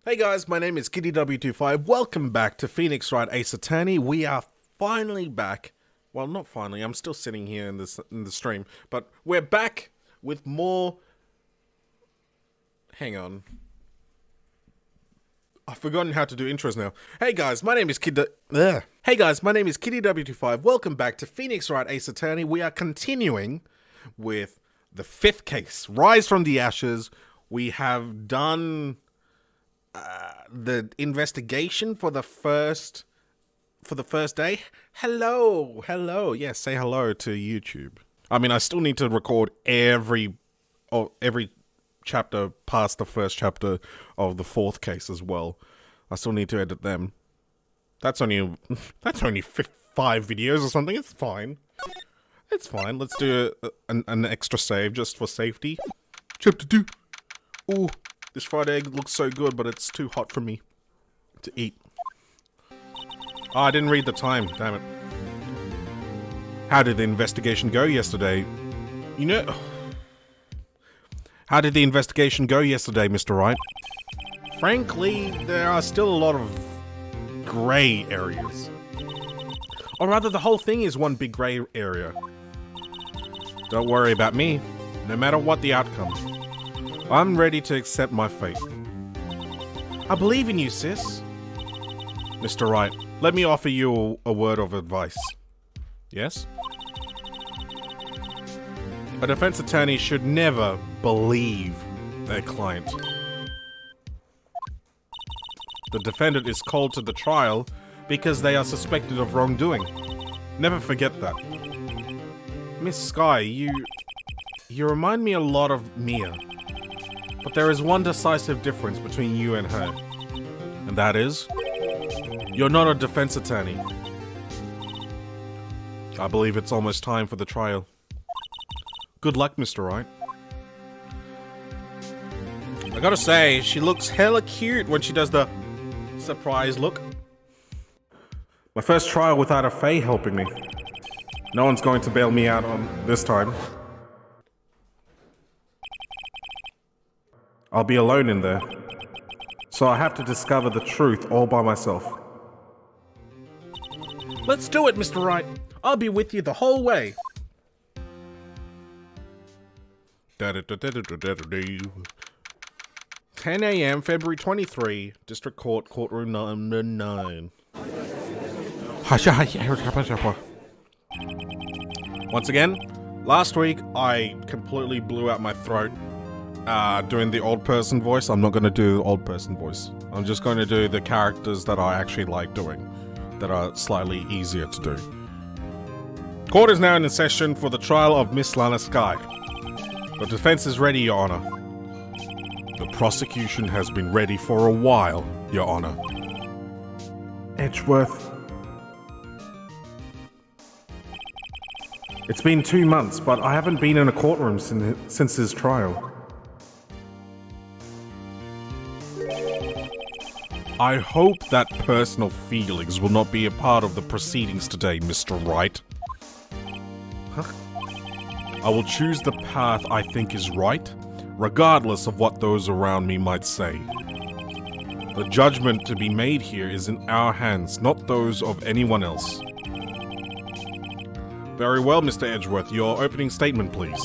Hey guys, my name is KittyW25. Welcome back to Phoenix Wright Ace Attorney. We are finally back. Well, not finally. I'm still sitting here in the stream, but we're back with more. Hang on. I've forgotten how to do intros now. Hey guys, my name is Hey guys, my name is KittyW25. Welcome back to Phoenix Wright Ace Attorney. We are continuing with the fifth case, Rise from the Ashes. We have done the investigation for the first day. Hello. Yes, say hello to YouTube. I mean, I still need to record every chapter past the first chapter of the fourth case as well. I still need to edit them. That's only 5 videos or something. It's fine. It's fine. Let's do an extra save just for safety. Chapter 2. Ooh. This fried egg looks so good, but it's too hot for me to eat. Oh, I didn't read the time. Damn it. How did the investigation go yesterday? You know... How did the investigation go yesterday, Mr. Wright? Frankly, there are still a lot of grey areas. Or rather, the whole thing is one big grey area. Don't worry about me. No matter what the outcome, I'm ready to accept my fate. I believe in you, sis. Mr. Wright, let me offer you a word of advice. Yes? A defense attorney should never believe their client. The defendant is called to the trial because they are suspected of wrongdoing. Never forget that. Miss Sky, you remind me a lot of Mia. But there is one decisive difference between you and her. And that is, you're not a defense attorney. I believe it's almost time for the trial. Good luck, Mr. Wright. I gotta say, she looks hella cute when she does the surprise look. My first trial without a Fae helping me. No one's going to bail me out on this time. I'll be alone in there, so I have to discover the truth all by myself. Let's do it, Mr. Wright. I'll be with you the whole way. 10 a.m., February 23, District Court, Courtroom number 9. Once again, last week I completely blew out my throat doing the old person voice. I'm not going to do the old person voice. I'm just going to do the characters that I actually like doing, that are slightly easier to do. Court is now in session for the trial of Miss Lana Sky. The defense is ready, Your Honor. The prosecution has been ready for a while, Your Honor. Edgeworth. It's been 2 months, but I haven't been in a courtroom since his trial. I hope that personal feelings will not be a part of the proceedings today, Mr. Wright. Huh? I will choose the path I think is right, regardless of what those around me might say. The judgment to be made here is in our hands, not those of anyone else. Very well, Mr. Edgeworth, your opening statement, please.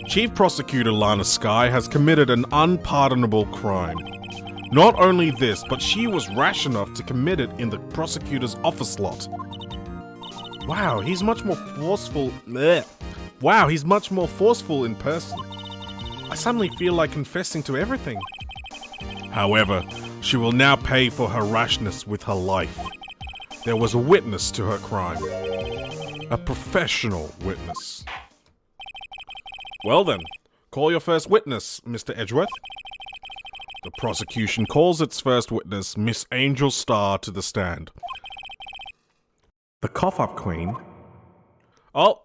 Chief Prosecutor Lana Sky has committed an unpardonable crime. Not only this, but she was rash enough to commit it in the prosecutor's office lot. Wow, he's much more forceful. Blech. Wow, he's much more forceful in person. I suddenly feel like confessing to everything. However, she will now pay for her rashness with her life. There was a witness to her crime. A professional witness. Well then, call your first witness, Mr. Edgeworth. The prosecution calls its first witness, Miss Angel Star, to the stand. The cough-up queen? Oh,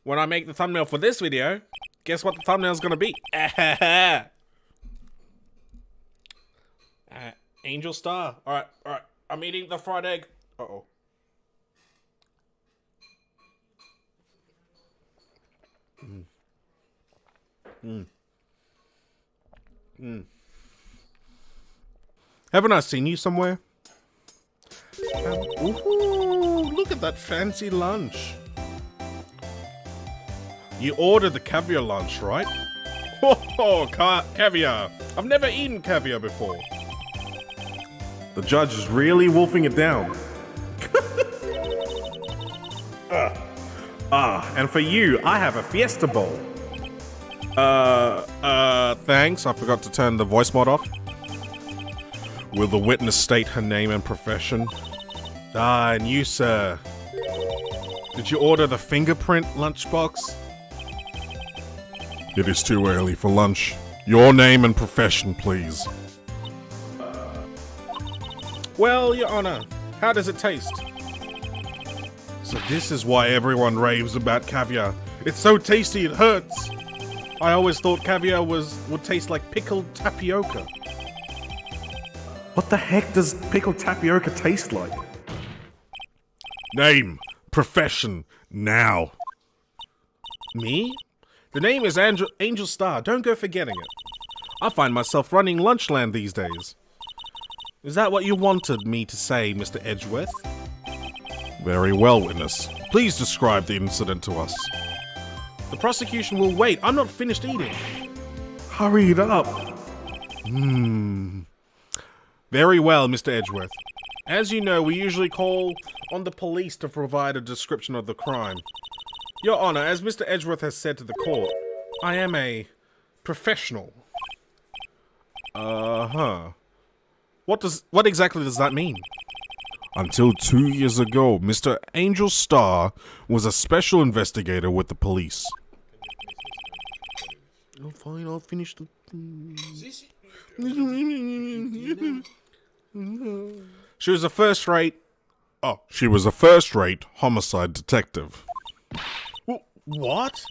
when I make the thumbnail for this video, guess what the thumbnail's gonna be? Angel Star. Alright. I'm eating the fried egg. Uh-oh. Haven't I seen you somewhere? Ooh, look at that fancy lunch. You ordered the caviar lunch, right? Oh, caviar. I've never eaten caviar before. The judge is really wolfing it down. And for you, I have a Fiesta Bowl. Thanks. I forgot to turn the voice mod off. Will the witness state her name and profession? And you, sir. Did you order the fingerprint lunchbox? It is too early for lunch. Your name and profession, please. Well, Your Honor, how does it taste? So this is why everyone raves about caviar. It's so tasty it hurts. I always thought caviar would taste like pickled tapioca. What the heck does pickled tapioca taste like? Name, profession, now. Me? The name is Angel Star. Don't go forgetting it. I find myself running Lunchland these days. Is that what you wanted me to say, Mr. Edgeworth? Very well, witness. Please describe the incident to us. The prosecution will wait. I'm not finished eating. Hurry it up. Very well, Mr. Edgeworth. As you know, we usually call on the police to provide a description of the crime. Your Honor, as Mr. Edgeworth has said to the court, I am a professional. What exactly does that mean? Until 2 years ago, Mr. Angel Star was a special investigator with the police. Oh, fine, I'll finish the... She was a first-rate homicide detective. What?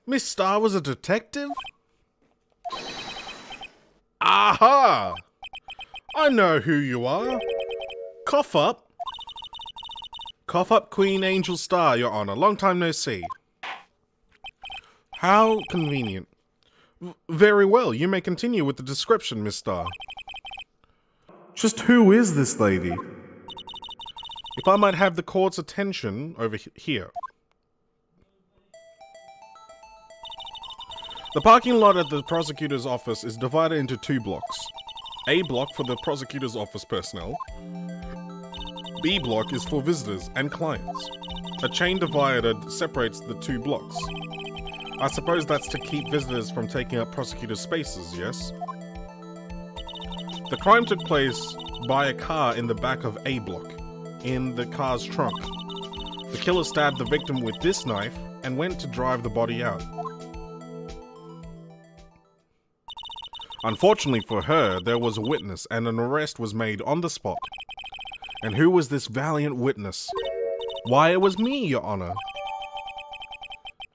Miss Star was a detective? Aha! I know who you are. Cough up. Cough up, Queen Angel Star, Your Honor. Long time no see. How convenient. Very well, you may continue with the description, Miss Star. Just who is this lady? If I might have the court's attention over here. The parking lot at the prosecutor's office is divided into 2 blocks. A block for the prosecutor's office personnel. B block is for visitors and clients. A chain divider separates the 2 blocks. I suppose that's to keep visitors from taking up prosecutor's spaces, yes? The crime took place by a car in the back of A block, in the car's trunk. The killer stabbed the victim with this knife and went to drive the body out. Unfortunately for her, there was a witness and an arrest was made on the spot. And who was this valiant witness? Why, it was me, Your Honor.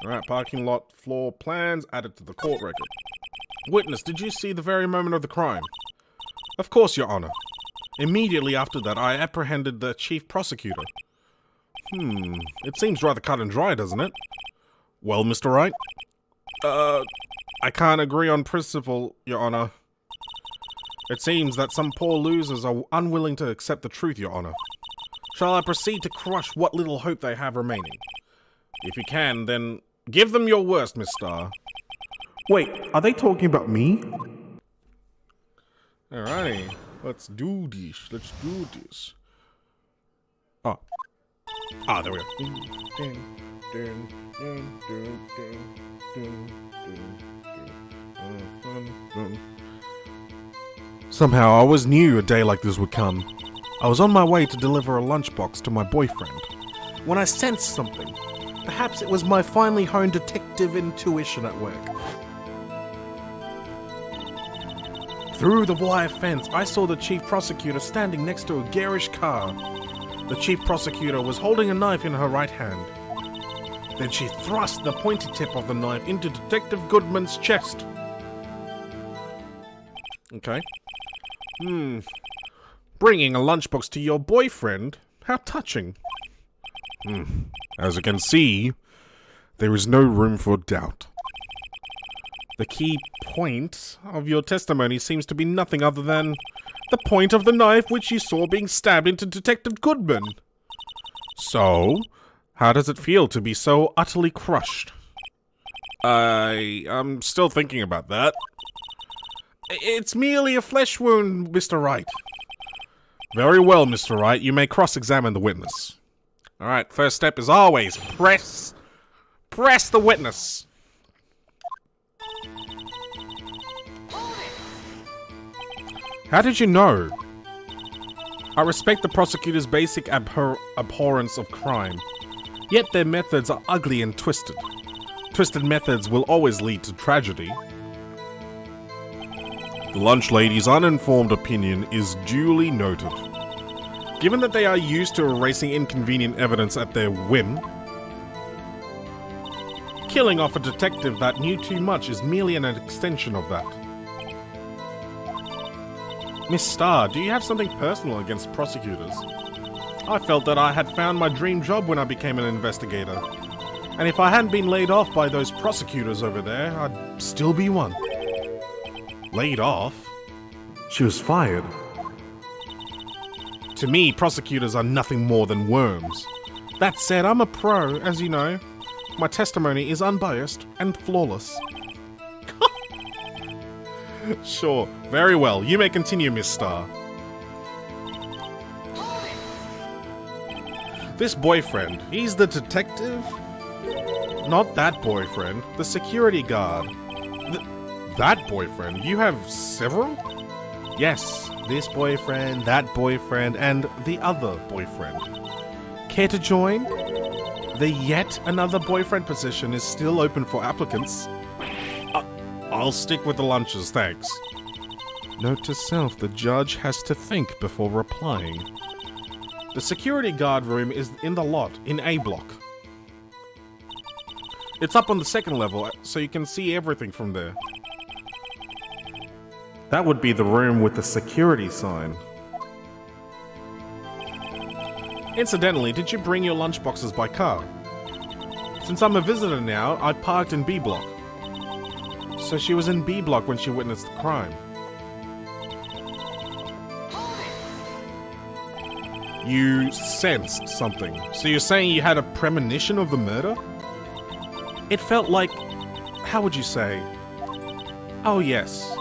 Alright, parking lot floor plans added to the court record. Witness, did you see the very moment of the crime? Of course, Your Honor. Immediately after that, I apprehended the chief prosecutor. It seems rather cut and dry, doesn't it? Well, Mr. Wright? I can't agree on principle, Your Honor. It seems that some poor losers are unwilling to accept the truth, Your Honor. Shall I proceed to crush what little hope they have remaining? If you can, then give them your worst, Miss Star. Wait, are they talking about me? Alrighty, let's do this. There we go. Somehow, I always knew a day like this would come. I was on my way to deliver a lunchbox to my boyfriend, when I sensed something. Perhaps it was my finely honed detective intuition at work. Through the wire fence, I saw the chief prosecutor standing next to a garish car. The chief prosecutor was holding a knife in her right hand. Then she thrust the pointy tip of the knife into Detective Goodman's chest. Okay. Bringing a lunchbox to your boyfriend? How touching. As you can see, there is no room for doubt. The key point of your testimony seems to be nothing other than the point of the knife which you saw being stabbed into Detective Goodman. So, how does it feel to be so utterly crushed? I'm still thinking about that. It's merely a flesh wound, Mr. Wright. Very well, Mr. Wright. You may cross-examine the witness. Alright, first step is always press the witness. How did you know? I respect the prosecutor's basic abhorrence of crime, yet their methods are ugly and twisted. Twisted methods will always lead to tragedy. The lunch lady's uninformed opinion is duly noted. Given that they are used to erasing inconvenient evidence at their whim, killing off a detective that knew too much is merely an extension of that. Miss Starr, do you have something personal against prosecutors? I felt that I had found my dream job when I became an investigator. And if I hadn't been laid off by those prosecutors over there, I'd still be one. Laid off? She was fired. To me, prosecutors are nothing more than worms. That said, I'm a pro, as you know. My testimony is unbiased and flawless. Sure, very well. You may continue, Miss Starr. This boyfriend, he's the detective? Not that boyfriend, the security guard. That boyfriend? You have several? Yes, this boyfriend, that boyfriend, and the other boyfriend. Care to join? The yet another boyfriend position is still open for applicants. I'll stick with the lunches, thanks. Note to self, the judge has to think before replying. The security guard room is in the lot, in A block. It's up on the second level, so you can see everything from there. That would be the room with the security sign. Incidentally, did you bring your lunchboxes by car? Since I'm a visitor now, I parked in B block. So she was in B block when she witnessed the crime. You sensed something. So you're saying you had a premonition of the murder? It felt like... how would you say? Oh yes.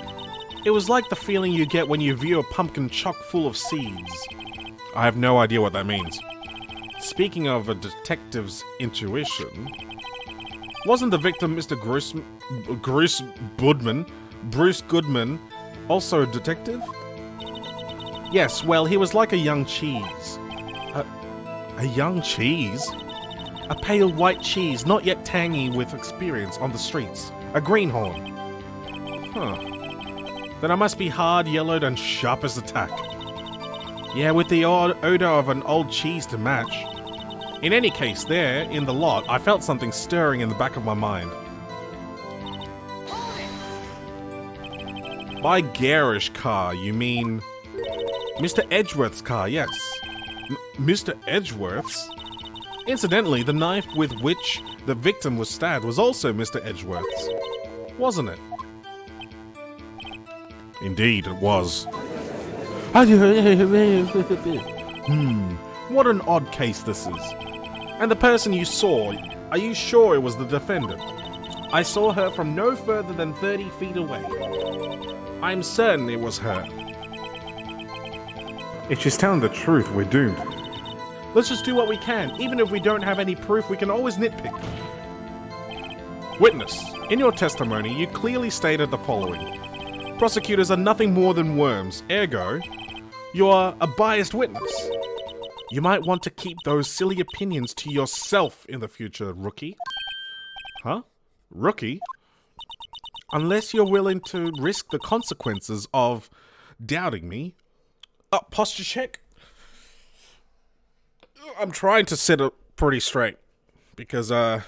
It was like the feeling you get when you view a pumpkin chock full of seeds. I have no idea what that means. Speaking of a detective's intuition... wasn't the victim Mr. Bruce Goodman, also a detective? Yes, well, he was like a young cheese. A young cheese? A pale white cheese, not yet tangy with experience on the streets. A greenhorn. Huh. Then I must be hard, yellowed, and sharp as a tack. Yeah, with the odor of an old cheese to match. In any case, there, in the lot, I felt something stirring in the back of my mind. By garish car, you mean... Mr. Edgeworth's car, yes. Mr. Edgeworth's? Incidentally, the knife with which the victim was stabbed was also Mr. Edgeworth's, wasn't it? Indeed, it was. What an odd case this is. And the person you saw, are you sure it was the defendant? I saw her from no further than 30 feet away. I'm certain it was her. If she's telling the truth, we're doomed. Let's just do what we can. Even if we don't have any proof, we can always nitpick. Witness, in your testimony, you clearly stated the following. Prosecutors are nothing more than worms, ergo, you are a biased witness. You might want to keep those silly opinions to yourself in the future, rookie. Huh? Rookie? Unless you're willing to risk the consequences of doubting me. Posture check. I'm trying to sit up pretty straight because my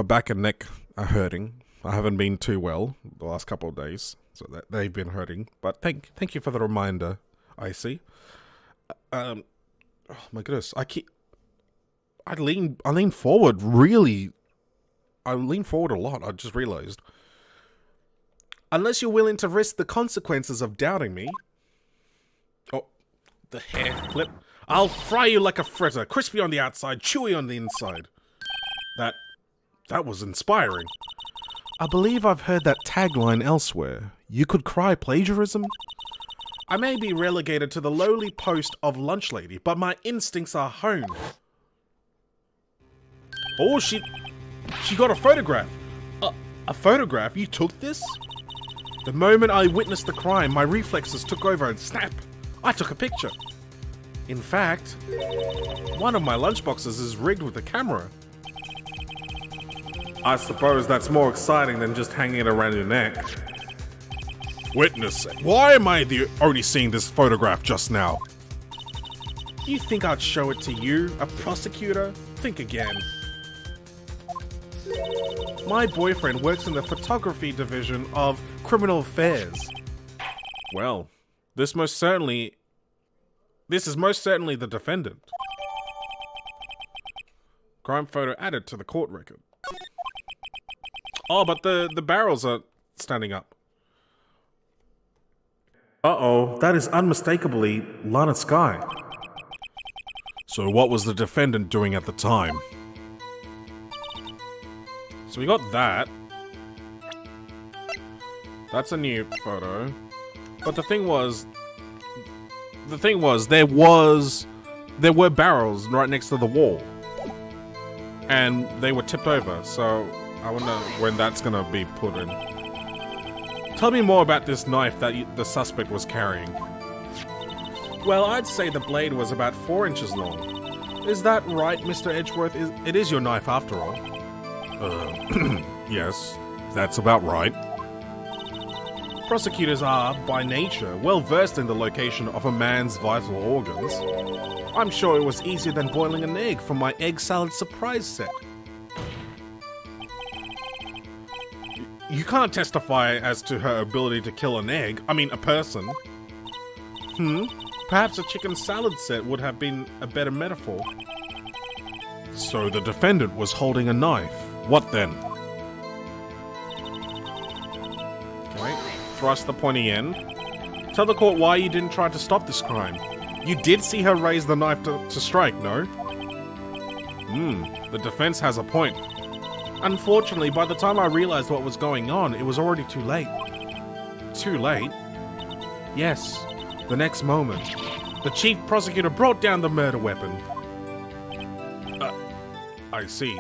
back and neck are hurting. I haven't been too well the last couple of days, so they've been hurting. But thank you for the reminder, Icy. Oh my goodness, I lean forward really. I lean forward a lot. I just realized. Unless you're willing to risk the consequences of doubting me. Oh, the hair flip. I'll fry you like a fritter, crispy on the outside, chewy on the inside. That was inspiring. I believe I've heard that tagline elsewhere. You could cry plagiarism? I may be relegated to the lowly post of lunch lady, but my instincts are honed. Oh, she got a photograph. A photograph? You took this? The moment I witnessed the crime, my reflexes took over and snap. I took a picture. In fact, one of my lunchboxes is rigged with a camera. I suppose that's more exciting than just hanging it around your neck. Witness, why am I only seeing this photograph just now? You think I'd show it to you, a prosecutor? Think again. My boyfriend works in the photography division of criminal affairs. Well, this is most certainly the defendant. Crime photo added to the court record. Oh, but the barrels are standing up. Uh-oh, that is unmistakably Lana Skye. So what was the defendant doing at the time? So we got that. That's a new photo. But the thing was, there were barrels right next to the wall. And they were tipped over, so I wonder when that's gonna be put in. Tell me more about this knife that the suspect was carrying. Well, I'd say the blade was about 4 inches long. Is that right, Mr. Edgeworth? It is your knife after all. Yes, that's about right. Prosecutors are, by nature, well versed in the location of a man's vital organs. I'm sure it was easier than boiling an egg for my egg salad surprise set. You can't testify as to her ability to kill an egg. I mean, a person. Perhaps a chicken salad set would have been a better metaphor. So the defendant was holding a knife. What then? Okay, thrust the pointy end. Tell the court why you didn't try to stop this crime. You did see her raise the knife to strike, no? The defense has a point. Unfortunately, by the time I realized what was going on, it was already too late. Too late? Yes, the next moment. The chief prosecutor brought down the murder weapon. I see.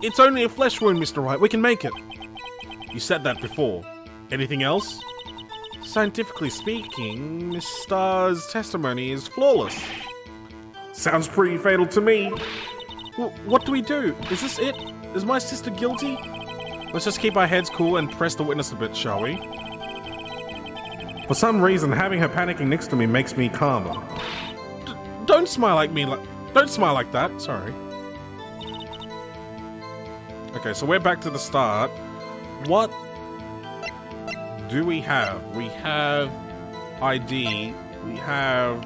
It's only a flesh wound, Mr. Wright. We can make it. You said that before. Anything else? Scientifically speaking, Miss Starr's testimony is flawless. Sounds pretty fatal to me. Well, what do we do? Is this it? Is my sister guilty? Let's just keep our heads cool and press the witness a bit, shall we? For some reason, having her panicking next to me makes me calmer. Don't smile like me. Don't smile like that. Sorry. Okay, so we're back to the start. What do we have? We have ID. We have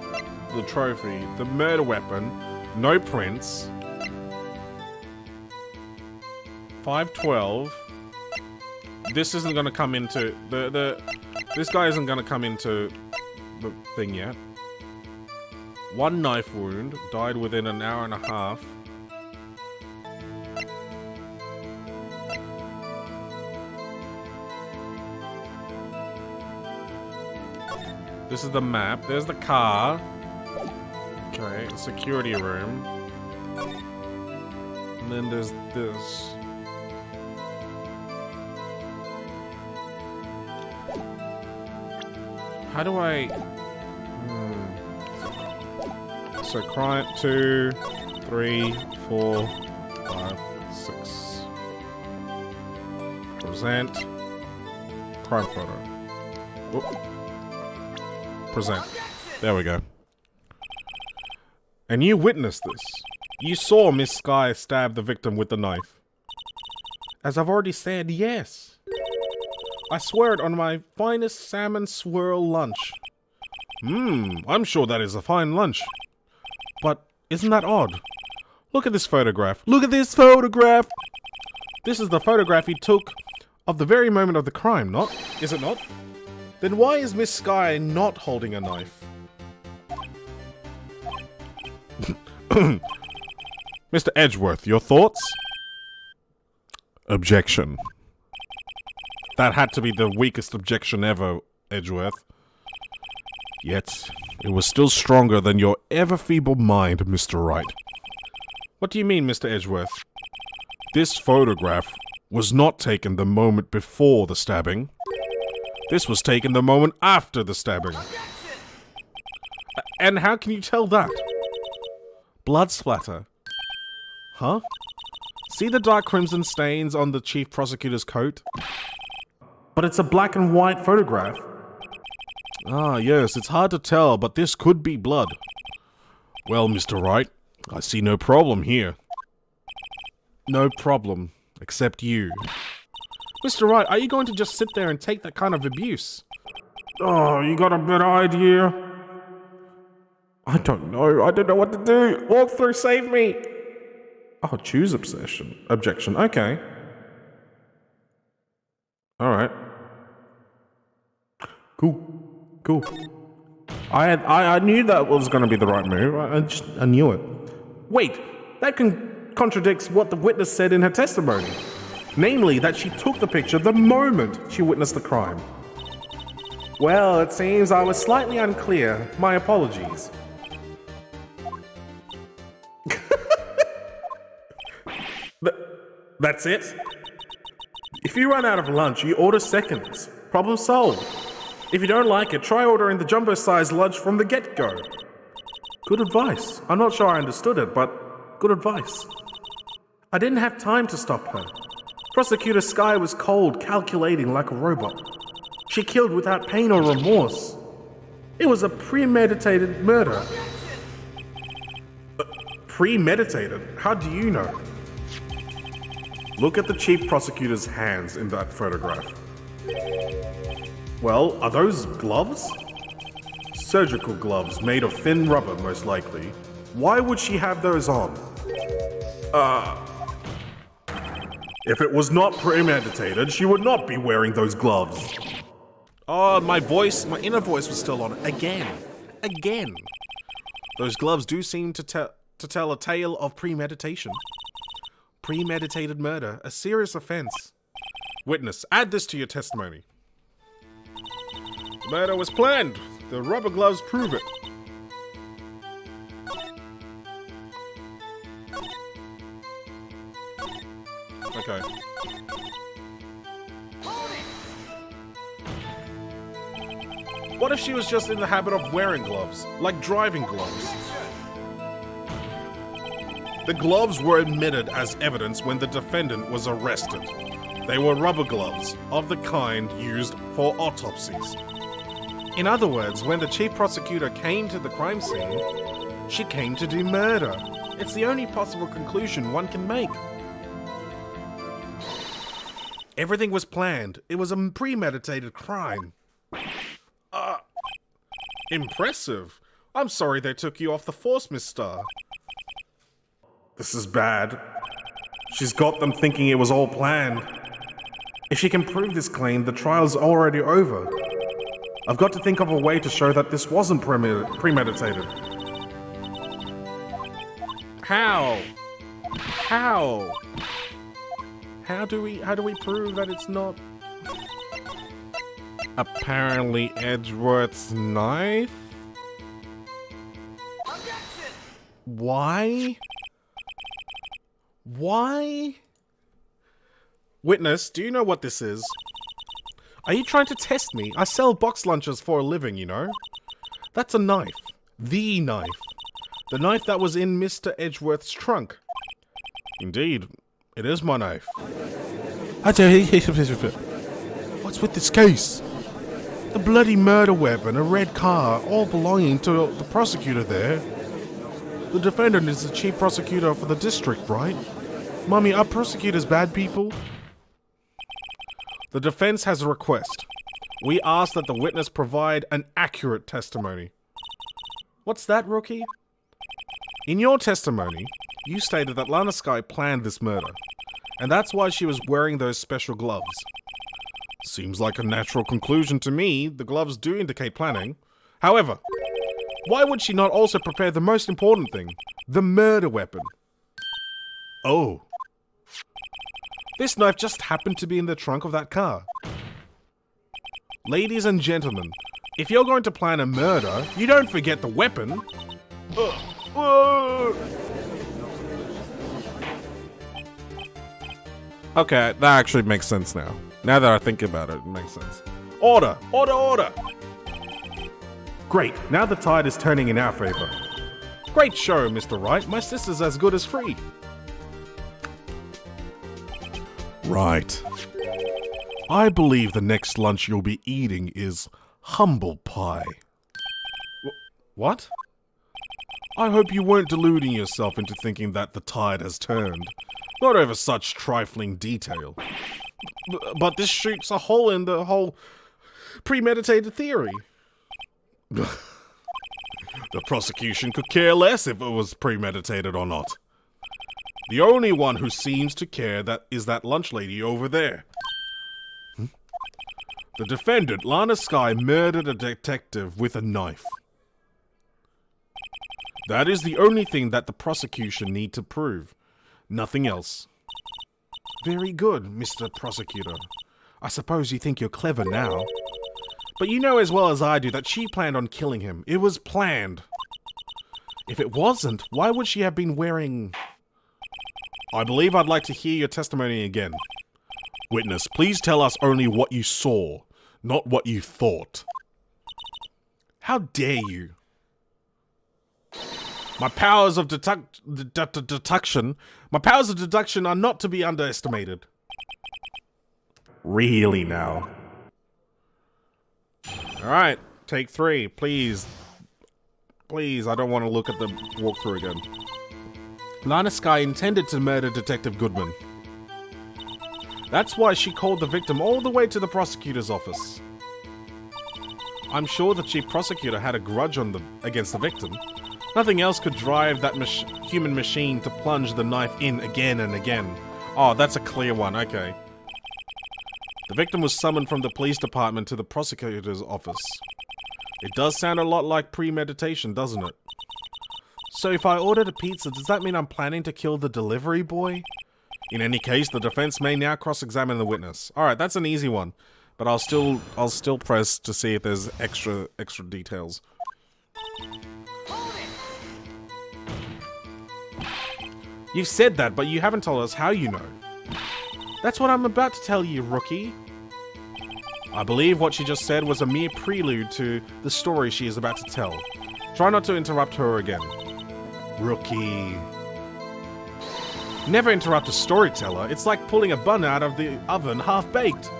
the trophy, the murder weapon, no prints. 512. This isn't going to come into this guy isn't going to come into the thing yet. 1 knife wound, died within an hour and a half. This is the map. There's the car. Okay, security room. And then there's this. How do I... So crime 2, 3, 4, 5, 6. Present. Crime photo. Whoop. Present. There we go. And you witnessed this. You saw Miss Skye stab the victim with the knife. As I've already said, yes. I swear it on my finest salmon swirl lunch. I'm sure that is a fine lunch. But isn't that odd? Look at this photograph. Look at this photograph! This is the photograph he took Of the very moment of the crime, not? Is it not? Then why is Miss Sky not holding a knife? Mr. Edgeworth, your thoughts? Objection. That had to be the weakest objection ever, Edgeworth. Yet, it was still stronger than your ever-feeble mind, Mr. Wright. What do you mean, Mr. Edgeworth? This photograph was not taken the moment before the stabbing. This was taken the moment after the stabbing. And how can you tell that? Blood splatter. Huh? See the dark crimson stains on the chief prosecutor's coat? But it's a black and white photograph. Ah, yes, it's hard to tell, but this could be blood. Well, Mr. Wright, I see no problem here. No problem, except you. Mr. Wright, are you going to just sit there and take that kind of abuse? Oh, you got a better idea? I don't know. I don't know what to do. Walk through, save me. Oh, choose objection. Okay. Alright. Cool. I knew that was going to be the right move. I knew it. Wait, that contradicts what the witness said in her testimony. Namely, that she took the picture the moment she witnessed the crime. Well, it seems I was slightly unclear. My apologies. That's it? If you run out of lunch, you order seconds. Problem solved. If you don't like it, try ordering the jumbo-sized lunch from the get-go. Good advice. I'm not sure I understood it, but good advice. I didn't have time to stop her. Prosecutor Sky was cold, calculating like a robot. She killed without pain or remorse. It was a premeditated murder. Premeditated? How do you know? Look at the chief prosecutor's hands in that photograph. Well, are those gloves? Surgical gloves made of thin rubber, most likely. Why would she have those on? If it was not premeditated, she would not be wearing those gloves. Oh, my inner voice was still on. Again. Those gloves do seem to tell a tale of premeditation. Premeditated murder, a serious offense. Witness, add this to your testimony. The murder was planned. The rubber gloves prove it. Okay. What if she was just in the habit of wearing gloves, like driving gloves? The gloves were admitted as evidence when the defendant was arrested. They were rubber gloves, of the kind used for autopsies. In other words, when the chief prosecutor came to the crime scene, she came to do murder. It's the only possible conclusion one can make. Everything was planned. It was a premeditated crime. Impressive. I'm sorry they took you off the force, Miss Starr. This is bad. She's got them thinking it was all planned. If she can prove this claim, the trial's already over. I've got to think of a way to show that this wasn't premeditated. How? How do we prove that it's not? Apparently Edgeworth's knife? Why? Witness, do you know what this is? Are you trying to test me? I sell box lunches for a living, you know? That's a knife. The knife. The knife that was in Mr. Edgeworth's trunk. Indeed, it is my knife. What's with this case? The bloody murder weapon, a red car, all belonging to the prosecutor there. The defendant is the chief prosecutor for the district, right? Mummy, are prosecutors bad people? The defense has a request. We ask that the witness provide an accurate testimony. What's that, Rookie? In your testimony, you stated that Lana Sky planned this murder, and that's why she was wearing those special gloves. Seems like a natural conclusion to me. The gloves do indicate planning. However, why would she not also prepare the most important thing? The murder weapon. Oh. This knife just happened to be in the trunk of that car. Ladies and gentlemen, if you're going to plan a murder, you don't forget the weapon. Okay, that actually makes sense now. Now that I think about it, it makes sense. Order! Order! Order! Great, now the tide is turning in our favor. Great show, Mr. Wright. My sister's as good as free. Right. I believe the next lunch you'll be eating is humble pie. What? I hope you weren't deluding yourself into thinking that the tide has turned. Not over such trifling detail. But this shoots a hole in the whole premeditated theory. The prosecution could care less if it was premeditated or not. The only one who seems to care is that lunch lady over there. The defendant, Lana Skye, murdered a detective with a knife. That is the only thing that the prosecution need to prove. Nothing else. Very good, Mr. Prosecutor. I suppose you think you're clever now. But you know as well as I do that she planned on killing him. It was planned. If it wasn't, why would she have been wearing... I believe I'd like to hear your testimony again. Witness, please tell us only what you saw, not what you thought. How dare you? My powers of deduction are not to be underestimated. Really now? Alright, take 3, please. Please, I don't want to look at the walkthrough again. Lana Skye intended to murder Detective Goodman. That's why she called the victim all the way to the prosecutor's office. I'm sure the chief prosecutor had a grudge against the victim. Nothing else could drive that human machine to plunge the knife in again and again. Oh, that's a clear one, okay. The victim was summoned from the police department to the prosecutor's office. It does sound a lot like premeditation, doesn't it? So if I ordered a pizza, does that mean I'm planning to kill the delivery boy? In any case, the defense may now cross-examine the witness. Alright, that's an easy one. But I'll still press to see if there's extra details. You've said that, but you haven't told us how you know. That's what I'm about to tell you, rookie. I believe what she just said was a mere prelude to the story she is about to tell. Try not to interrupt her again. Rookie. Never interrupt a storyteller. It's like pulling a bun out of the oven half-baked.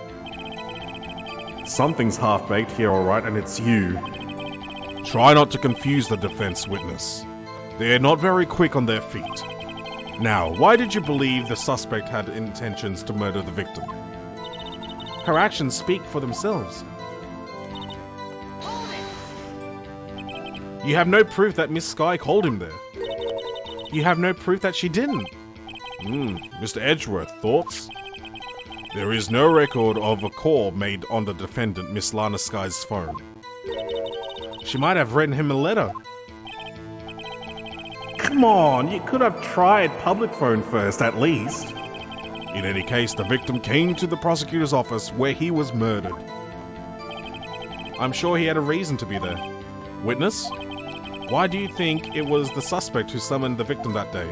Something's half-baked here, alright, and it's you. Try not to confuse the defense witness. They are not very quick on their feet. Now, why did you believe the suspect had intentions to murder the victim? Her actions speak for themselves. You have no proof that Miss Skye called him there. You have no proof that she didn't. Mr. Edgeworth, thoughts? There is no record of a call made on the defendant, Miss Lana Skye's phone. She might have written him a letter. Come on, you could have tried public phone first, at least. In any case, the victim came to the prosecutor's office where he was murdered. I'm sure he had a reason to be there. Witness? Why do you think it was the suspect who summoned the victim that day?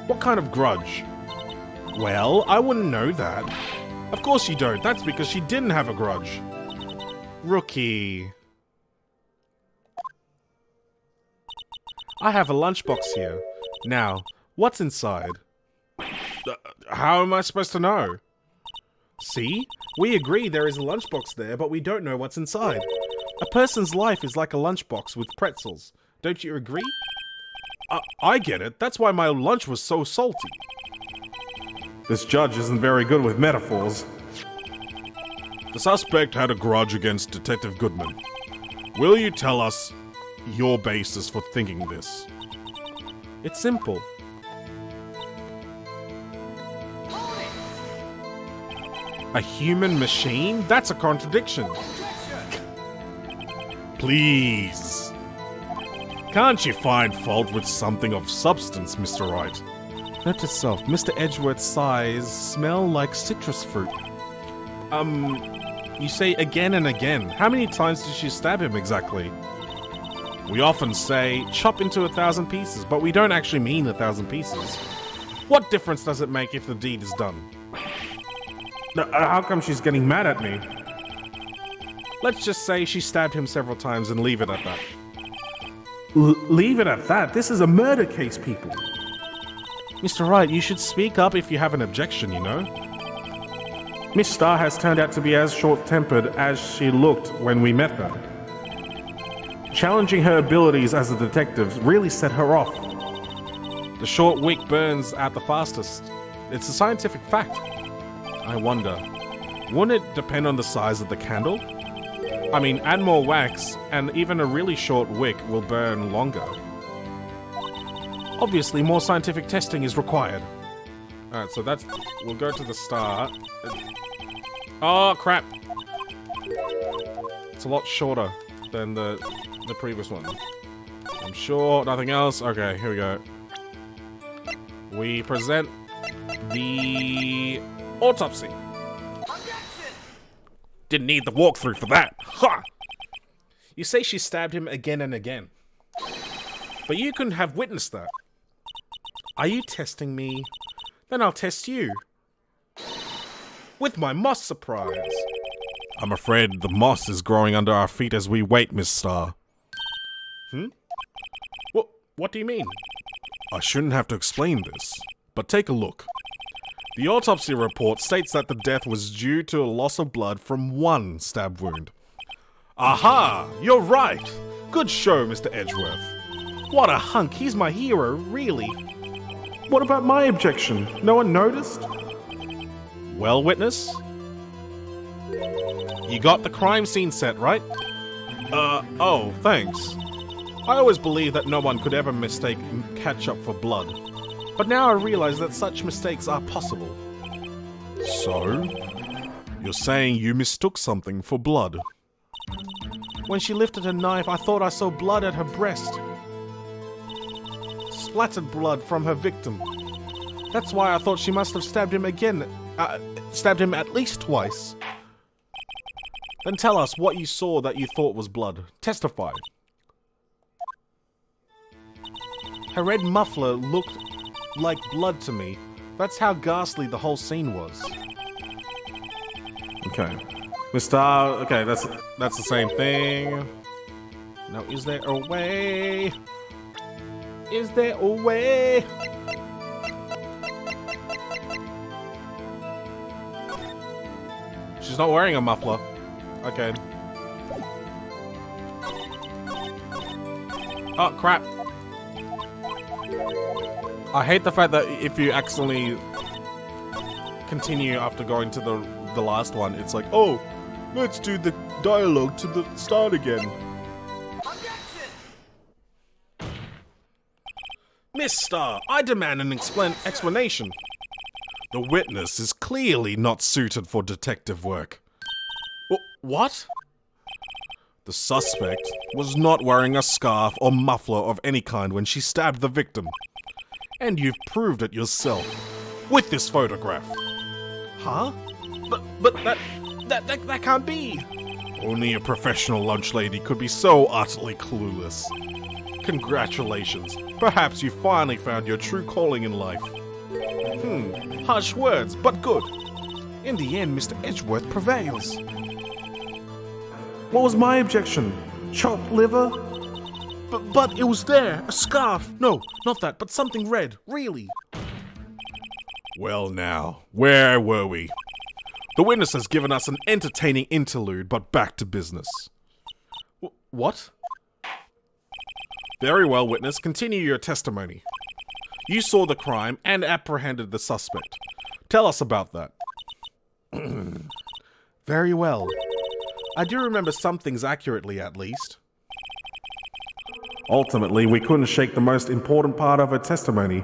What kind of grudge? Well, I wouldn't know that. Of course you don't. That's because she didn't have a grudge. Rookie. I have a lunchbox here. Now, what's inside? How am I supposed to know? See? We agree there is a lunchbox there, but we don't know what's inside. A person's life is like a lunchbox with pretzels. Don't you agree? I get it. That's why my lunch was so salty. This judge isn't very good with metaphors. The suspect had a grudge against Detective Goodman. Will you tell us your basis for thinking this? It's simple. A human machine? That's a contradiction. Please. Can't you find fault with something of substance, Mr. Wright? Note to self, Mr. Edgeworth's sighs smell like citrus fruit. You say again and again. How many times did she stab him exactly? We often say, chop into 1,000 pieces, but we don't actually mean 1,000 pieces. What difference does it make if the deed is done? How come she's getting mad at me? Let's just say she stabbed him several times and leave it at that. Leave it at that? This is a murder case, people. Mr. Wright, you should speak up if you have an objection, you know? Miss Starr has turned out to be as short-tempered as she looked when we met her. Challenging her abilities as a detective really set her off. The short wick burns out the fastest. It's a scientific fact. I wonder, wouldn't it depend on the size of the candle? I mean, add more wax, and even a really short wick will burn longer. Obviously, more scientific testing is required. Alright, so that's... We'll go to the start. Oh, crap! It's a lot shorter than the previous one. I'm sure, nothing else. Okay, here we go. We present the autopsy. Didn't need the walkthrough for that. Ha! You say she stabbed him again and again. But you couldn't have witnessed that. Are you testing me? Then I'll test you. With my moss surprise. I'm afraid the moss is growing under our feet as we wait, Miss Starr. What do you mean? I shouldn't have to explain this, but take a look. The autopsy report states that the death was due to a loss of blood from one stab wound. Aha! You're right! Good show, Mr. Edgeworth. What a hunk, he's my hero, really. What about my objection? No one noticed? Well, witness? You got the crime scene set, right? Oh, thanks. I always believed that no one could ever mistake ketchup for blood. But now I realize that such mistakes are possible. So? You're saying you mistook something for blood? When she lifted her knife, I thought I saw blood at her breast. Splattered blood from her victim. That's why I thought she must have stabbed him again. Stabbed him at least twice. Then tell us what you saw that you thought was blood. Testify. Her red muffler looked like blood to me. That's how ghastly the whole scene was. Okay. Mr. Okay, that's the same thing. Now, is there a way? Is there a way? She's not wearing a muffler. Okay. Oh, crap. I hate the fact that if you accidentally continue after going to the last one, it's like, oh, let's do the dialogue to the start again. Miss Starr, I demand an explanation. The witness is clearly not suited for detective work. What? The suspect was not wearing a scarf or muffler of any kind when she stabbed the victim. And you've proved it yourself. With this photograph. Huh? But that can't be. Only a professional lunch lady could be so utterly clueless. Congratulations. Perhaps you finally found your true calling in life. Harsh words, but good. In the end, Mr. Edgeworth prevails. What was my objection? Chopped liver? But it was there. A scarf. No, not that, but something red. Really. Well now, where were we? The witness has given us an entertaining interlude, but back to business. What? Very well, witness. Continue your testimony. You saw the crime and apprehended the suspect. Tell us about that. Very well. I do remember some things accurately, at least. Ultimately, we couldn't shake the most important part of her testimony.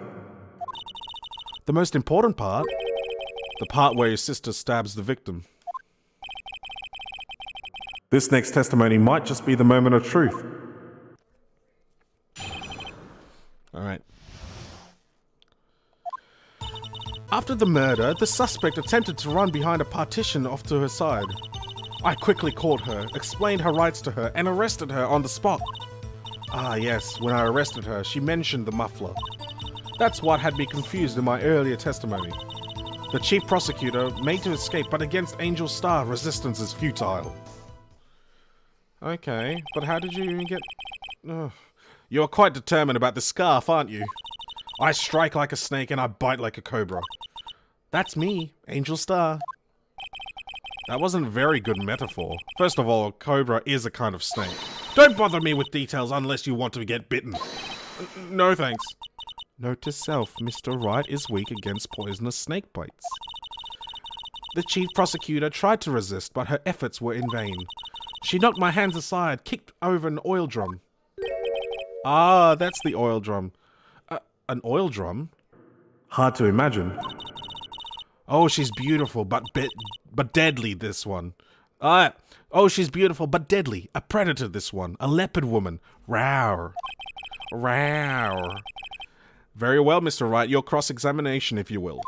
The most important part? The part where your sister stabs the victim. This next testimony might just be the moment of truth. Alright. After the murder, the suspect attempted to run behind a partition off to her side. I quickly caught her, explained her rights to her, and arrested her on the spot. Ah yes, when I arrested her, she mentioned the muffler. That's what had me confused in my earlier testimony. The chief prosecutor made to escape, but against Angel Star, resistance is futile. Okay, but how did you even get... Oh. You're quite determined about the scarf, aren't you? I strike like a snake and I bite like a cobra. That's me, Angel Star. That wasn't a very good metaphor. First of all, a cobra is a kind of snake. Don't bother me with details unless you want to get bitten. No thanks. Note to self, Mr. Wright is weak against poisonous snake bites. The chief prosecutor tried to resist, but her efforts were in vain. She knocked my hands aside, kicked over an oil drum. Ah, that's the oil drum. An oil drum? Hard to imagine. Oh, she's beautiful, but deadly, this one. Oh, she's beautiful, but deadly. A predator, this one. A leopard woman. Rawr. Rawr. Very well, Mr. Wright. Your cross-examination, if you will.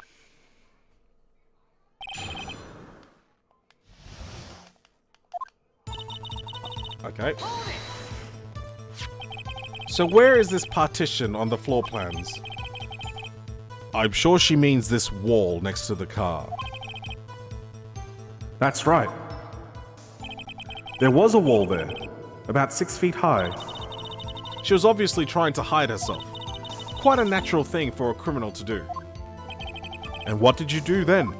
Okay. So where is this partition on the floor plans? I'm sure she means this wall next to the car. That's right. There was a wall there, about 6 feet high. She was obviously trying to hide herself. Quite a natural thing for a criminal to do. And what did you do then?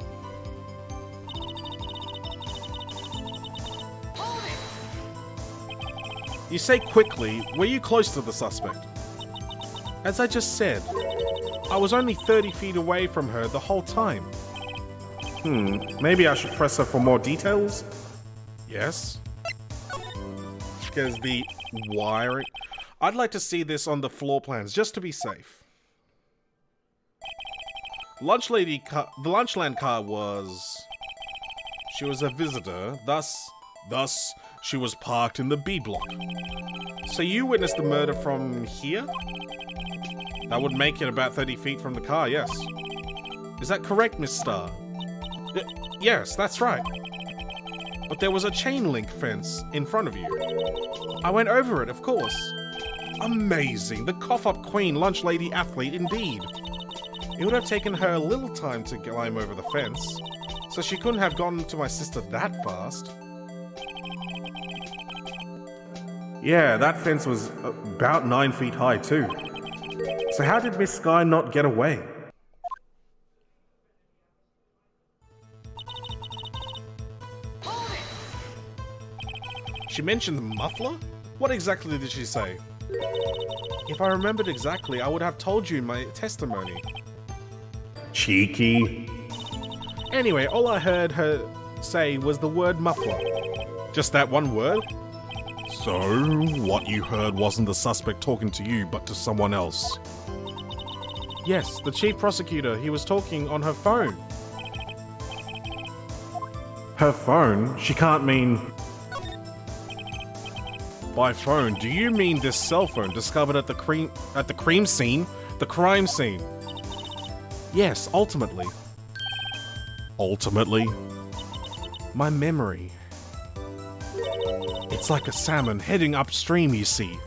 You say quickly, were you close to the suspect? As I just said, I was only 30 feet away from her the whole time. Maybe I should press her for more details? Yes. Because the wiring... I'd like to see this on the floor plans, just to be safe. The Lunchland car was... She was a visitor, thus she was parked in the B block. So you witnessed the murder from here? That would make it about 30 feet from the car, yes. Is that correct, Miss Starr? Yes, that's right. But there was a chain link fence in front of you. I went over it, of course. Amazing, the cough-up queen lunch lady athlete indeed. It would have taken her a little time to climb over the fence, so she couldn't have gone to my sister that fast. Yeah, that fence was about 9 feet high too. So how did Miss Sky not get away? She mentioned the muffler? What exactly did she say? If I remembered exactly, I would have told you in my testimony. Cheeky. Anyway, all I heard her say was the word muffler. Just that one word? So, what you heard wasn't the suspect talking to you, but to someone else? Yes, the chief prosecutor. He was talking on her phone. Her phone? She can't mean... By phone, do you mean this cell phone discovered at the crime scene? The crime scene? Yes, ultimately. Ultimately? My memory. It's like a salmon heading upstream, you see.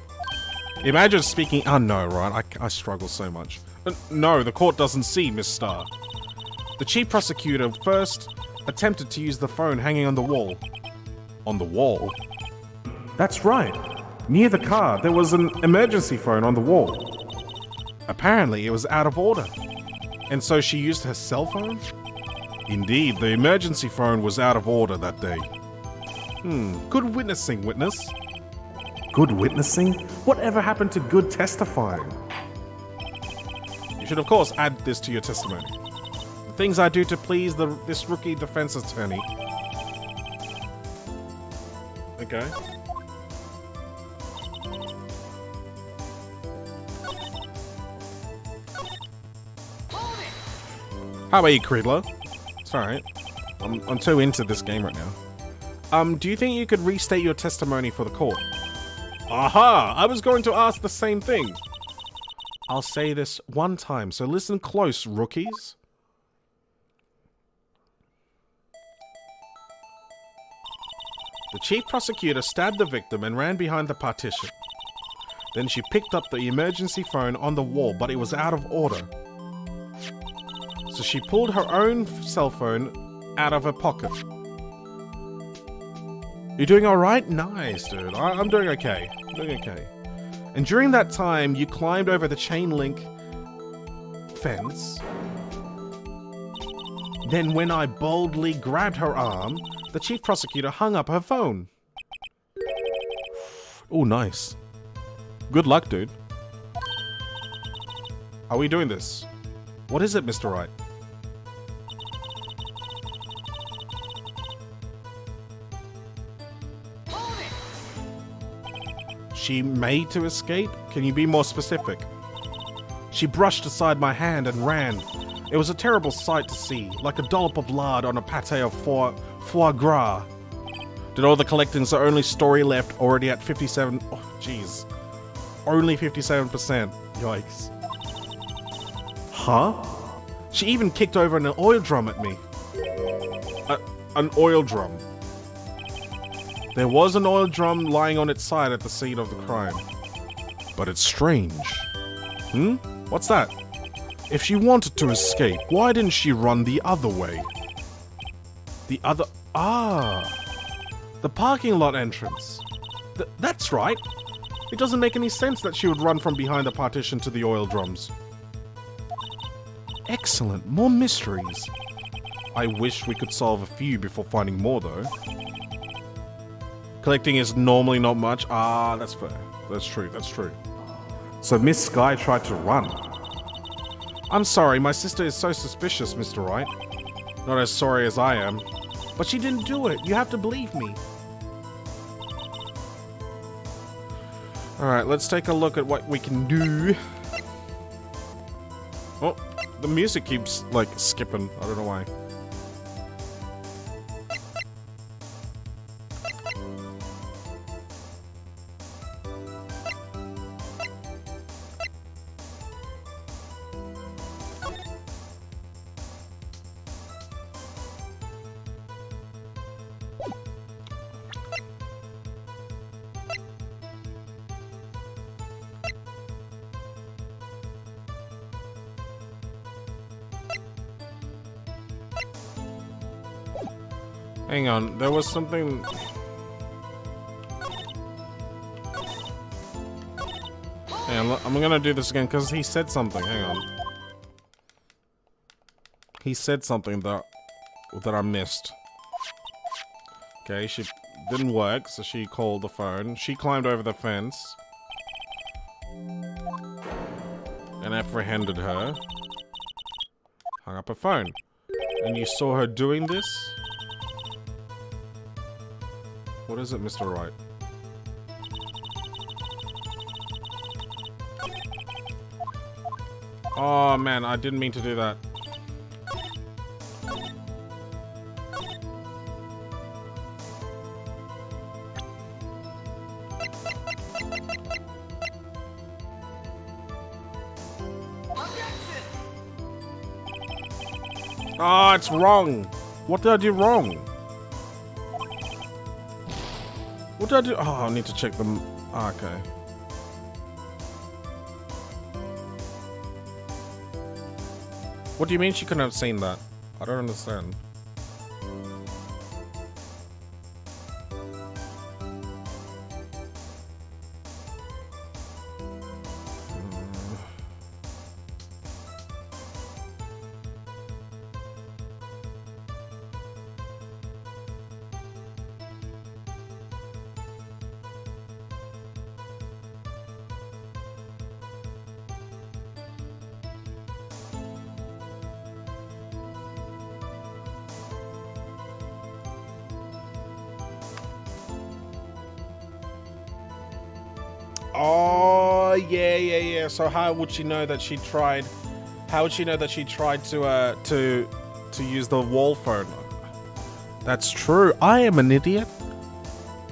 Imagine speaking... Oh no, right? I struggle so much. No, the court doesn't see, Miss Starr. The chief prosecutor first attempted to use the phone hanging on the wall. On the wall? That's right. Near the car, there was an emergency phone on the wall. Apparently, it was out of order. And so she used her cell phone? Indeed, the emergency phone was out of order that day. Good witnessing, witness. Good witnessing? Whatever happened to good testifying? You should, of course, add this to your testimony. The things I do to please this rookie defense attorney. Okay. How are you, Cridler? It's alright. I'm too into this game right now. Do you think you could restate your testimony for the court? Aha! I was going to ask the same thing. I'll say this one time, so listen close, rookies. The chief prosecutor stabbed the victim and ran behind the partition. Then she picked up the emergency phone on the wall, but it was out of order. So she pulled her own cell phone out of her pocket. You doing alright? Nice, dude. I'm doing okay. I'm doing okay. And during that time, you climbed over the chain link fence. Then when I boldly grabbed her arm, the chief prosecutor hung up her phone. Oh, nice. Good luck, dude. Are we doing this? What is it, Mr. Wright? She made to escape? Can you be more specific? She brushed aside my hand and ran. It was a terrible sight to see, like a dollop of lard on a pate of foie gras. Did all the collectors are only story left already at 57? Oh, jeez. Only 57%. Yikes. Huh? She even kicked over an oil drum at me. An oil drum. There was an oil drum lying on its side at the scene of the crime. But it's strange. What's that? If she wanted to escape, why didn't she run the other way? The other... the parking lot entrance. That's right. It doesn't make any sense that she would run from behind the partition to the oil drums. Excellent. More mysteries. I wish we could solve a few before finding more, though. Collecting is normally not much. That's fair. That's true. That's true. So Miss Sky tried to run. I'm sorry, my sister is so suspicious, Mr. Wright. Not as sorry as I am. But she didn't do it. You have to believe me. Alright, let's take a look at what we can do. Oh, the music keeps, like, skipping. I don't know why. Hang on, there was something... Hang on, I'm gonna do this again because he said something. Hang on. He said something that I missed. Okay, she didn't work, so she called the phone. She climbed over the fence and apprehended her. Hung up her phone. And you saw her doing this? What is it, Mr. Wright? Oh man, I didn't mean to do that. Oh, it's wrong. What did I do wrong? What did I do? Oh, I need to check them. Oh, okay. What do you mean she couldn't have seen that? I don't understand. Oh, yeah. So how would she know that she tried? How would she know that she tried to to use the wall phone. That's true. I am an idiot.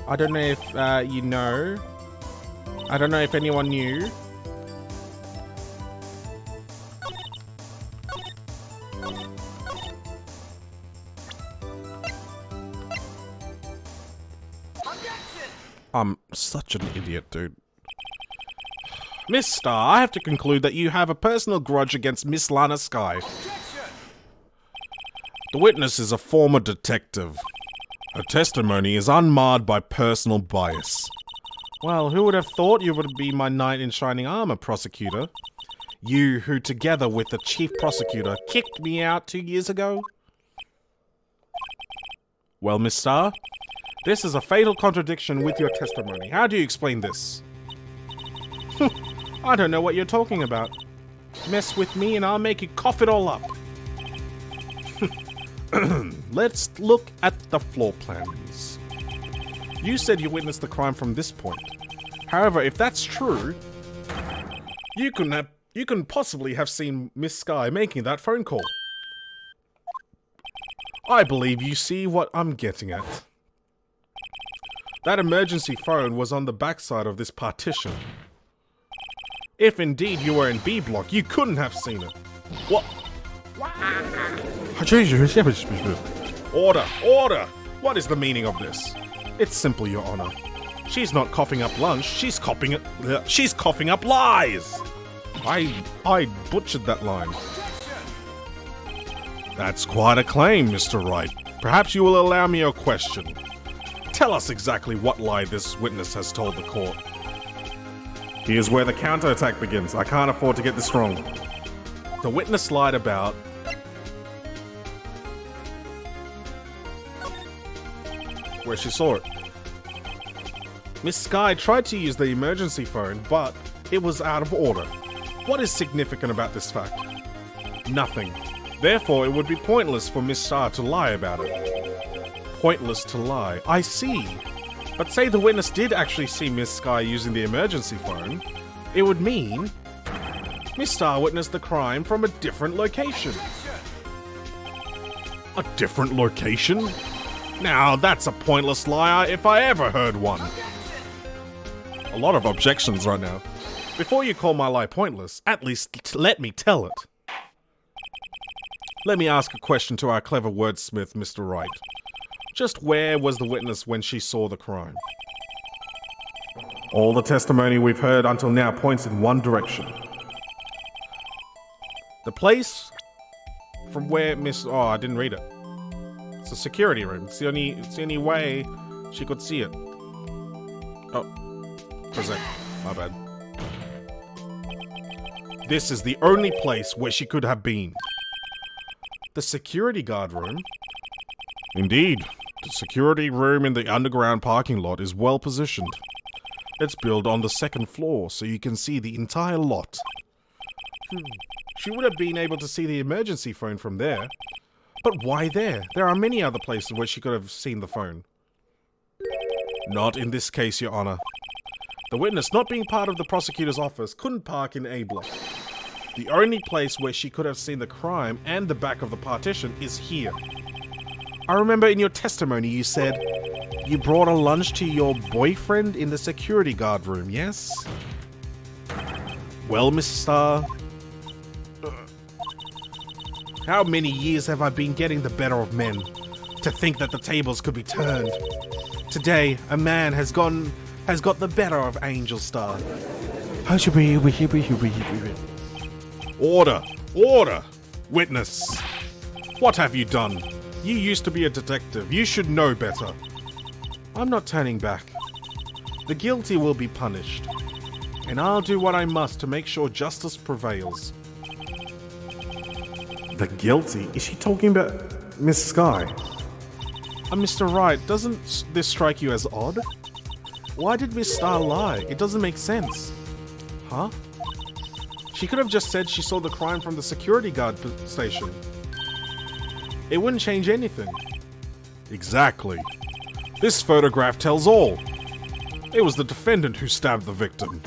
I don't know if you know. I don't know if anyone knew. I'm such an idiot, dude. Miss Star, I have to conclude that you have a personal grudge against Miss Lana Sky. The witness is a former detective. Her testimony is unmarred by personal bias. Well, who would have thought you would be my knight in shining armor, prosecutor? You who, together with the chief prosecutor, kicked me out 2 years ago? Well, Miss Star, this is a fatal contradiction with your testimony. How do you explain this? I don't know what you're talking about. Mess with me and I'll make you cough it all up. Let's look at the floor plans. You said you witnessed the crime from this point. However, if that's true, you couldn't possibly have seen Miss Sky making that phone call. I believe you see what I'm getting at. That emergency phone was on the backside of this partition. If indeed you were in B block, you couldn't have seen it. What? Order! Order! What is the meaning of this? It's simple, Your Honor. She's not coughing up lunch, she's coughing up lies! I butchered that line. That's quite a claim, Mr. Wright. Perhaps you will allow me a question. Tell us exactly what lie this witness has told the court. Here's where the counterattack begins. I can't afford to get this wrong. The witness lied about where she saw it. Miss Sky tried to use the emergency phone, but it was out of order. What is significant about this fact? Nothing. Therefore, it would be pointless for Miss Star to lie about it. Pointless to lie. I see. But say the witness did actually see Miss Sky using the emergency phone, it would mean Miss Star witnessed the crime from a different location. A different location? Now, that's a pointless liar if I ever heard one. A lot of objections right now. Before you call my lie pointless, at least let me tell it. Let me ask a question to our clever wordsmith, Mr. Wright. Just where was the witness when she saw the crime? All the testimony we've heard until now points in one direction. The place from where Miss... Oh, I didn't read it. It's a security room. It's the only way she could see it. Oh. Present. My bad. This is the only place where she could have been. The security guard room? Indeed. The security room in the underground parking lot is well positioned. It's built on the second floor, so you can see the entire lot. She would have been able to see the emergency phone from there. But why there? There are many other places where she could have seen the phone. Not in this case, Your Honor. The witness, not being part of the prosecutor's office, couldn't park in A block. The only place where she could have seen the crime and the back of the partition is here. I remember in your testimony you said you brought a lunch to your boyfriend in the security guard room, yes? Well, Miss Star, how many years have I been getting the better of men? To think that the tables could be turned. Today, a man has got the better of Angel Star. Order! Order! Witness! What have you done? You used to be a detective. You should know better. I'm not turning back. The guilty will be punished. And I'll do what I must to make sure justice prevails. The guilty? Is she talking about Miss Sky? Mr. Wright, doesn't this strike you as odd? Why did Miss Star lie? It doesn't make sense. Huh? She could have just said she saw the crime from the security guard station. It wouldn't change anything. Exactly. This photograph tells all. It was the defendant who stabbed the victim.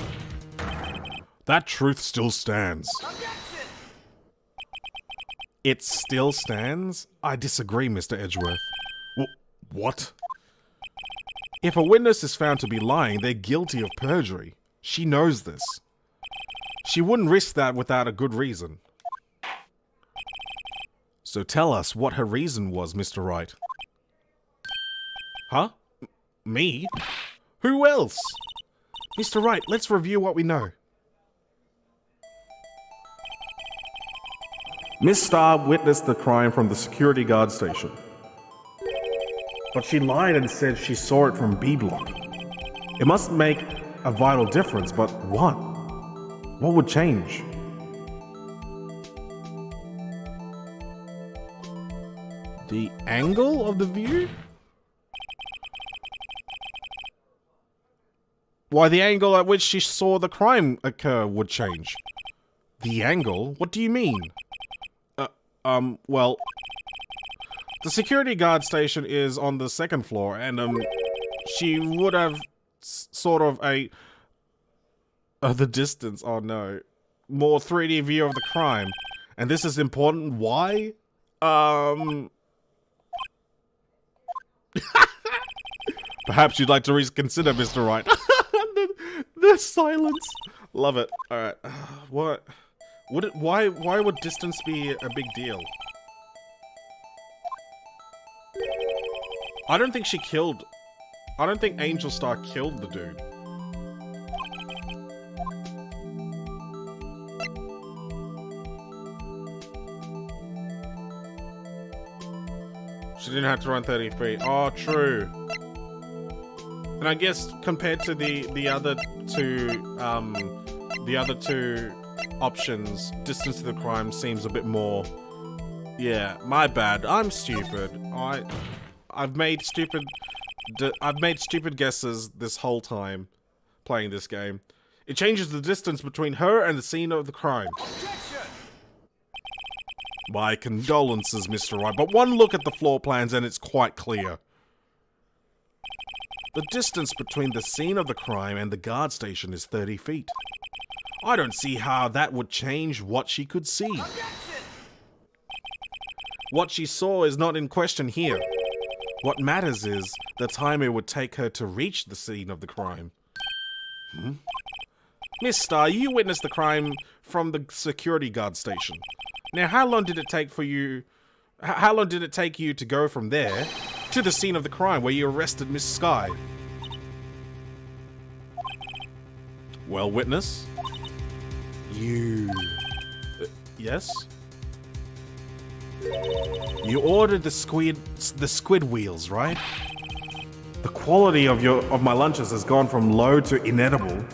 That truth still stands. It still stands? I disagree, Mr. Edgeworth. What? If a witness is found to be lying, they're guilty of perjury. She knows this. She wouldn't risk that without a good reason. So tell us what her reason was, Mr. Wright. Huh? Me? Who else? Mr. Wright, let's review what we know. Miss Starr witnessed the crime from the security guard station. But she lied and said she saw it from B block. It must make a vital difference, but what? What would change? The angle of the view? Why, the angle at which she saw the crime occur would change. The angle? What do you mean? Well, the security guard station is on the second floor, and, she would have sort of the distance, oh no, more 3D view of the crime. And this is important. Why? Perhaps you'd like to reconsider, Mr. Wright. the silence. Love it. Alright. What? Why would distance be a big deal? I don't think Angel Star killed the dude. She didn't have to run 30 feet. Oh, true. And I guess compared to the other two options, distance to the crime seems a bit more. Yeah, my bad. I'm stupid. I've made stupid guesses this whole time playing this game. It changes the distance between her and the scene of the crime. My condolences, Mr. Wright, but one look at the floor plans and it's quite clear. The distance between the scene of the crime and the guard station is 30 feet. I don't see how that would change what she could see. What she saw is not in question here. What matters is the time it would take her to reach the scene of the crime. Miss Starr, you witnessed the crime from the security guard station. Now, how long did it take you to go from there to the scene of the crime where you arrested Miss Sky? Well, witness? Yes? You ordered the squid wheels, right? The quality of my lunches has gone from low to inedible.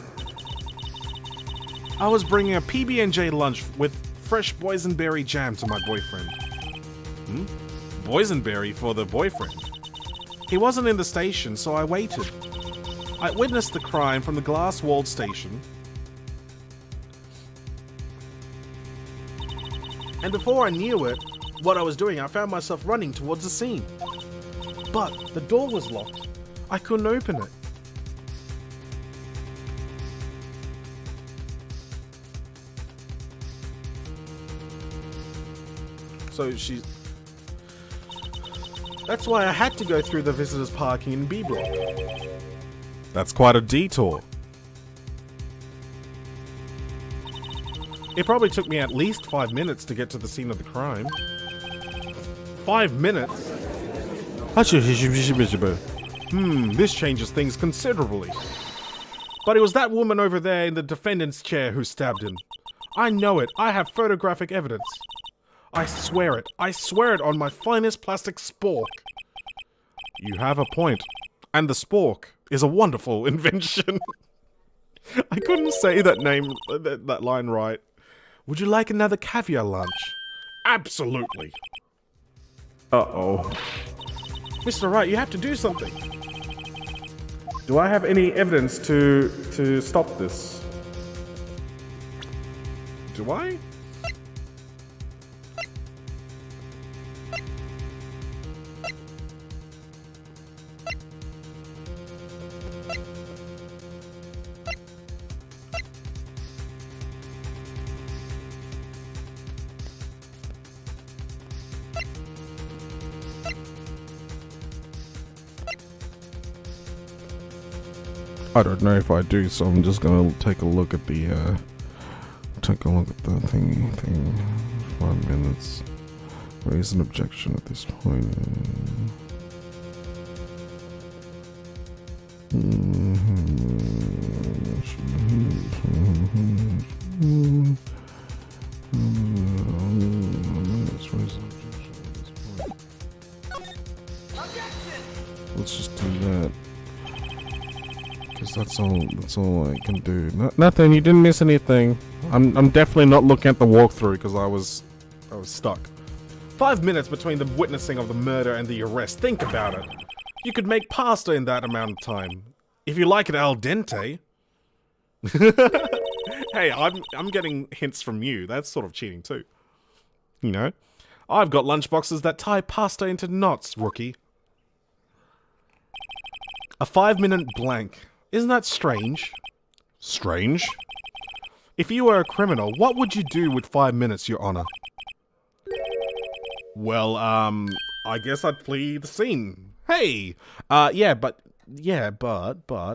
I was bringing a PB&J lunch with fresh boysenberry jam to my boyfriend. Boysenberry for the boyfriend? He wasn't in the station, so I waited. I witnessed the crime from the glass-walled station. And before I knew it, what I was doing, I found myself running towards the scene. But the door was locked. I couldn't open it. So that's why I had to go through the visitors parking in B block. That's quite a detour. It probably took me at least 5 minutes to get to the scene of the crime. 5 minutes? This changes things considerably. But it was that woman over there in the defendant's chair who stabbed him. I know it. I have photographic evidence. I swear it. I swear it on my finest plastic spork. You have a point. And the spork is a wonderful invention. I couldn't say that line right. Would you like another caviar lunch? Absolutely. Uh-oh. Mr. Wright, you have to do something. Do I have any evidence to stop this? Do I? I don't know if I do, so I'm just gonna take a look at the thing. 5 minutes. Raise an objection at this point. Let's just do that. Because that's all I can do. Nothing, you didn't miss anything. I'm definitely not looking at the walkthrough because I was stuck. 5 minutes between the witnessing of the murder and the arrest. Think about it. You could make pasta in that amount of time. If you like it al dente. Hey, I'm getting hints from you. That's sort of cheating too. You know? I've got lunchboxes that tie pasta into knots, rookie. A 5-minute blank. Isn't that strange? Strange? If you were a criminal, what would you do with 5 minutes, Your Honor? Well, I guess I'd flee the scene. Hey! But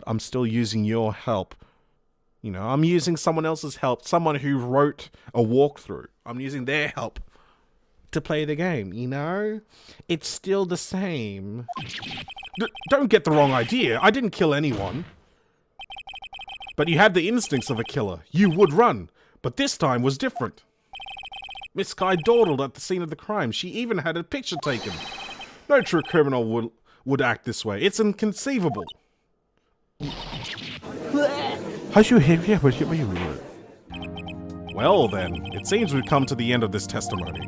I'm still using your help. You know, I'm using someone else's help. Someone who wrote a walkthrough. I'm using their help to play the game, you know? It's still the same. Don't get the wrong idea. I didn't kill anyone. But you had the instincts of a killer. You would run. But this time was different. Miss Sky dawdled at the scene of the crime. She even had a picture taken. No true criminal would act this way. It's inconceivable. Well then, it seems we've come to the end of this testimony.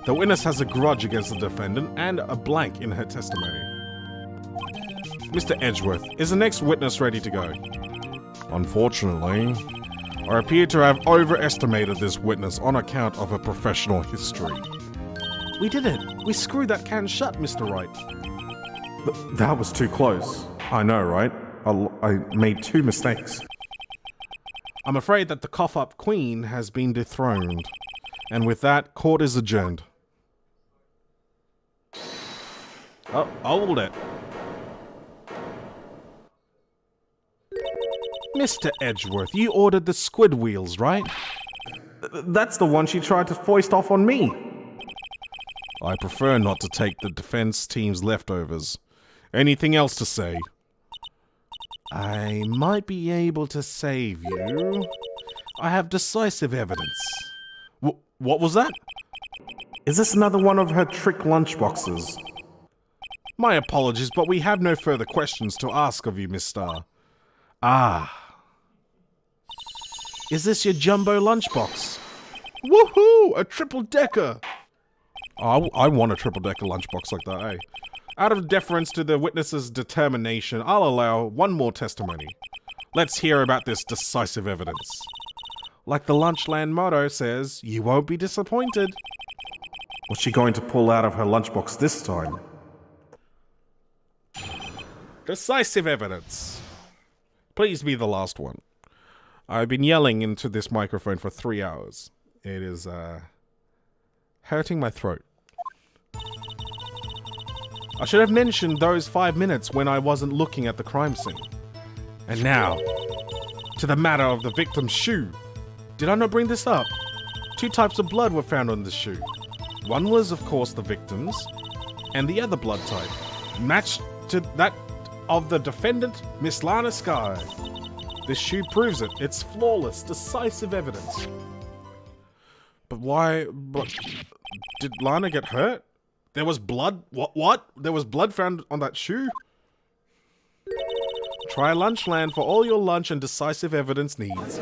The witness has a grudge against the defendant and a blank in her testimony. Mr. Edgeworth, is the next witness ready to go? Unfortunately, I appear to have overestimated this witness on account of her professional history. We did it. We screwed that can shut, Mr. Wright. That was too close. I know, right? I made 2 mistakes. I'm afraid that the cough-up queen has been dethroned. And with that, court is adjourned. Oh, hold it. Mr. Edgeworth, you ordered the squid wheels, right? That's the one she tried to foist off on me. I prefer not to take the defense team's leftovers. Anything else to say? I might be able to save you. I have decisive evidence. What was that? Is this another one of her trick lunchboxes? My apologies, but we have no further questions to ask of you, Miss Starr. Ah. Is this your jumbo lunchbox? Woohoo! A triple-decker! Oh, I want a triple-decker lunchbox like that, eh? Out of deference to the witness's determination, I'll allow one more testimony. Let's hear about this decisive evidence. Like the Lunchland motto says, you won't be disappointed. What's she going to pull out of her lunchbox this time? Decisive evidence. Please be the last one. I've been yelling into this microphone for 3 hours. It is, hurting my throat. I should have mentioned those 5 minutes when I wasn't looking at the crime scene. And now, to the matter of the victim's shoe. Did I not bring this up? 2 types of blood were found on the shoe. One was, of course, the victim's, and the other blood type matched to that of the defendant, Miss Lana Sky. This shoe proves it. It's flawless, decisive evidence. But why? But did Lana get hurt? There was blood? What? There was blood found on that shoe? Try Lunchland for all your lunch and decisive evidence needs.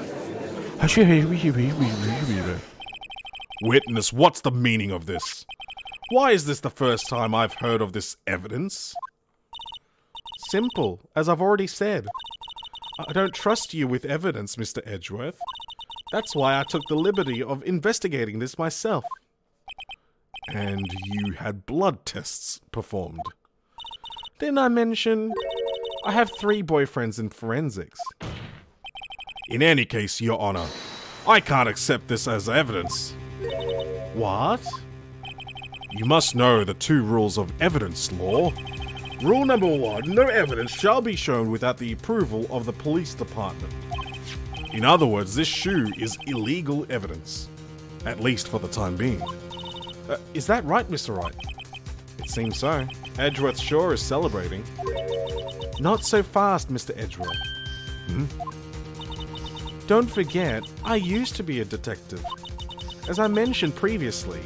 Witness, what's the meaning of this? Why is this the first time I've heard of this evidence? Simple, as I've already said. I don't trust you with evidence, Mr. Edgeworth. That's why I took the liberty of investigating this myself. And you had blood tests performed. Didn't I mention I have 3 boyfriends in forensics? In any case, Your Honor, I can't accept this as evidence. What? You must know the 2 rules of evidence law. Rule number 1, no evidence shall be shown without the approval of the police department. In other words, this shoe is illegal evidence. At least for the time being. Is that right, Mr. Wright? It seems so. Edgeworth sure is celebrating. Not so fast, Mr. Edgeworth. Don't forget, I used to be a detective. As I mentioned previously,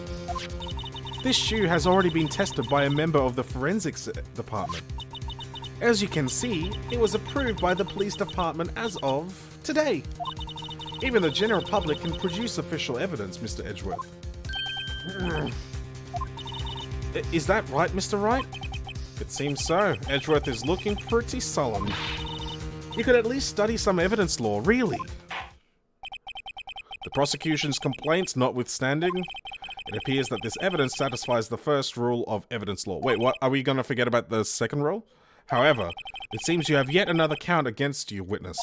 this shoe has already been tested by a member of the forensics department. As you can see, it was approved by the police department as of today. Even the general public can produce official evidence, Mr. Edgeworth. Is that right, Mr. Wright? It seems so. Edgeworth is looking pretty sullen. You could at least study some evidence law, really. The prosecution's complaints notwithstanding, it appears that this evidence satisfies the first rule of evidence law. Wait, what? Are we going to forget about the second rule? However, it seems you have yet another count against you, witness.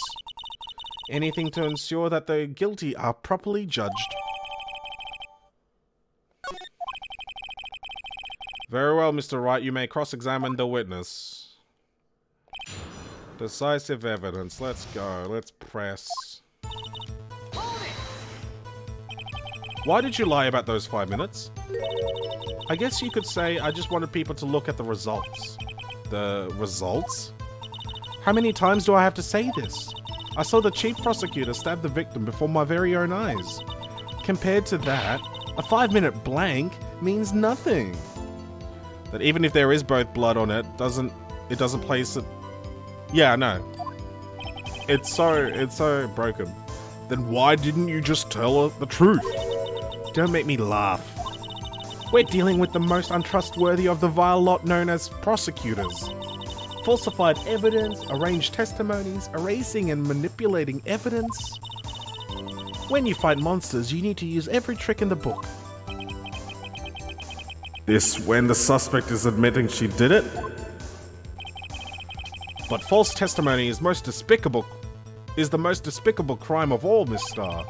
Anything to ensure that the guilty are properly judged. Very well, Mr. Wright, you may cross-examine the witness. Decisive evidence. Let's go. Let's press. Why did you lie about those 5 minutes? I guess you could say I just wanted people to look at the results. The results? How many times do I have to say this? I saw the chief prosecutor stab the victim before my very own eyes. Compared to that, a 5-minute blank means nothing. That even if there is both blood on it, doesn't place it. Yeah, no. It's so broken. Then why didn't you just tell her the truth? Don't make me laugh. We're dealing with the most untrustworthy of the vile lot known as prosecutors. Falsified evidence, arranged testimonies, erasing and manipulating evidence. When you fight monsters, you need to use every trick in the book. This when the suspect is admitting she did it? But false testimony is the most despicable crime of all, Miss Starr.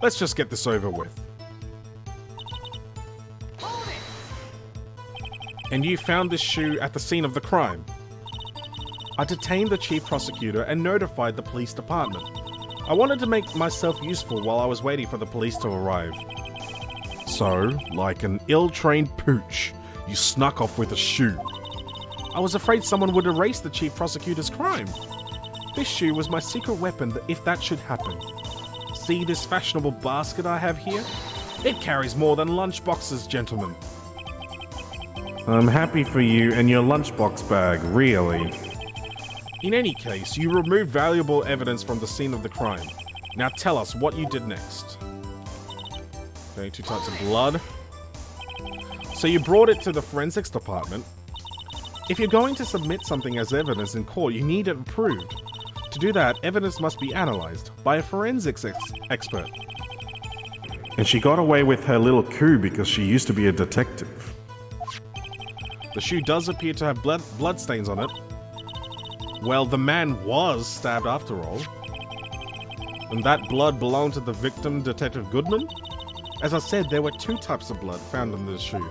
Let's just get this over with. And you found this shoe at the scene of the crime. I detained the chief prosecutor and notified the police department. I wanted to make myself useful while I was waiting for the police to arrive. So, like an ill-trained pooch, you snuck off with a shoe. I was afraid someone would erase the chief prosecutor's crime. This shoe was my secret weapon if that should happen. See this fashionable basket I have here? It carries more than lunchboxes, gentlemen. I'm happy for you and your lunchbox bag, really. In any case, you removed valuable evidence from the scene of the crime. Now tell us what you did next. Okay, 2 types of blood. So you brought it to the forensics department. If you're going to submit something as evidence in court, you need it approved. To do that, evidence must be analyzed by a forensics expert. And she got away with her little coup because she used to be a detective. The shoe does appear to have blood stains on it. Well, the man was stabbed after all. And that blood belonged to the victim, Detective Goodman? As I said, there were 2 types of blood found in the shoe.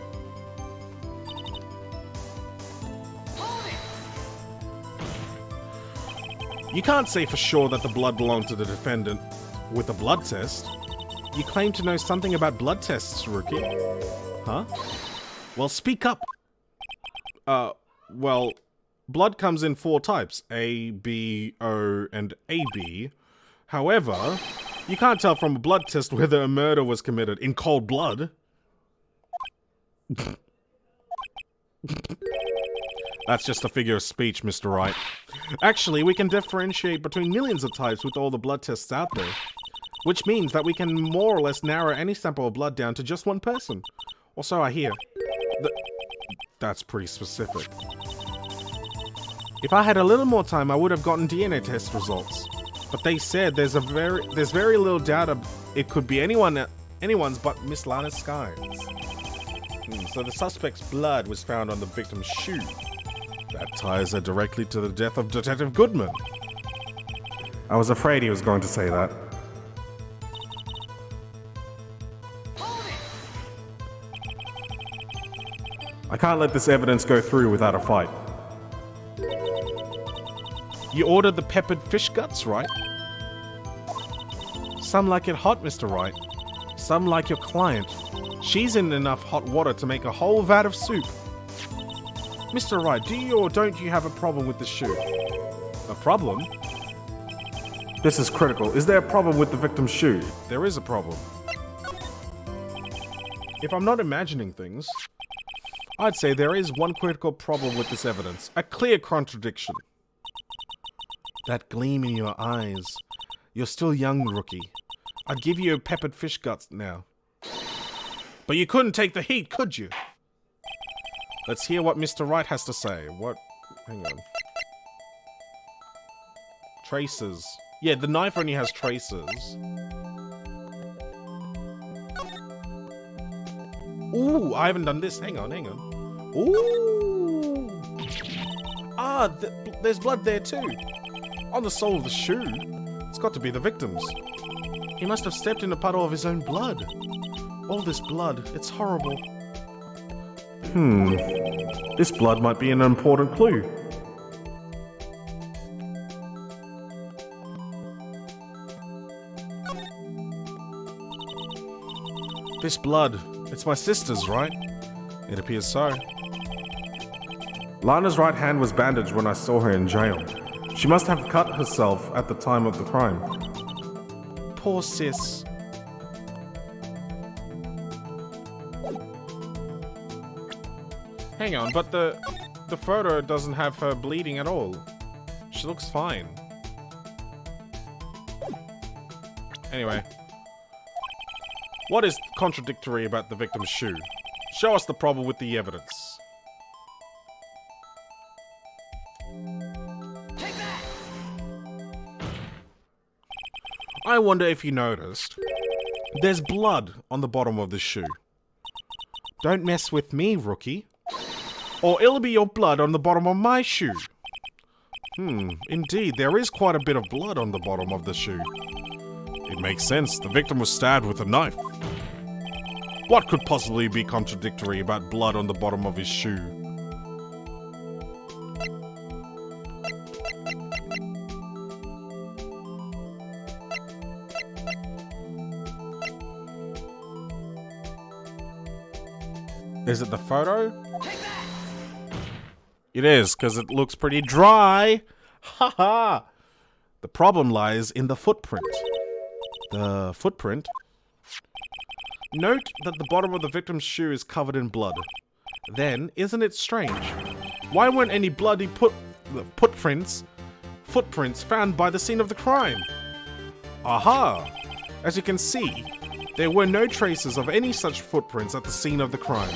You can't say for sure that the blood belonged to the defendant with a blood test. You claim to know something about blood tests, rookie. Huh? Well, speak up. Well, blood comes in 4 types, A, B, O, and AB. However, you can't tell from a blood test whether a murder was committed in cold blood. That's just a figure of speech, Mr. Wright. Actually, we can differentiate between millions of types with all the blood tests out there, which means that we can more or less narrow any sample of blood down to just one person. Or so I hear. That's pretty specific. If I had a little more time, I would have gotten DNA test results. But they said there's very little doubt it could be anyone's but Miss Lana Sky's. So the suspect's blood was found on the victim's shoe. That ties her directly to the death of Detective Goodman. I was afraid he was going to say that. I can't let this evidence go through without a fight. You ordered the peppered fish guts, right? Some like it hot, Mr. Wright. Some like your client. She's in enough hot water to make a whole vat of soup. Mr. Wright, do you or don't you have a problem with the shoe? A problem? This is critical. Is there a problem with the victim's shoe? There is a problem. If I'm not imagining things, I'd say there is one critical problem with this evidence. A clear contradiction. That gleam in your eyes. You're still young, rookie. I'd give you a peppered fish guts now. But you couldn't take the heat, could you? Let's hear what Mr. Wright has to say. What? Hang on. Traces. Yeah, the knife only has traces. Ooh, I haven't done this. Hang on, hang on. Ooh. Ah, there's blood there too. On the sole of the shoe. It's got to be the victim's. He must have stepped in a puddle of his own blood. All this blood, it's horrible. This blood might be an important clue. This blood, it's my sister's, right? It appears so. Lana's right hand was bandaged when I saw her in jail. She must have cut herself at the time of the crime. Poor sis. Hang on, but the photo doesn't have her bleeding at all. She looks fine. Anyway. What is contradictory about the victim's shoe? Show us the problem with the evidence. Take that! I wonder if you noticed. There's blood on the bottom of the shoe. Don't mess with me, rookie. Or it'll be your blood on the bottom of my shoe. Indeed, there is quite a bit of blood on the bottom of the shoe. It makes sense. The victim was stabbed with a knife. What could possibly be contradictory about blood on the bottom of his shoe? Is it the photo? It is, because it looks pretty dry. Haha! The problem lies in the footprint. The footprint? Note that the bottom of the victim's shoe is covered in blood. Then, isn't it strange? Why weren't any bloody footprints found by the scene of the crime? Aha! As you can see, there were no traces of any such footprints at the scene of the crime.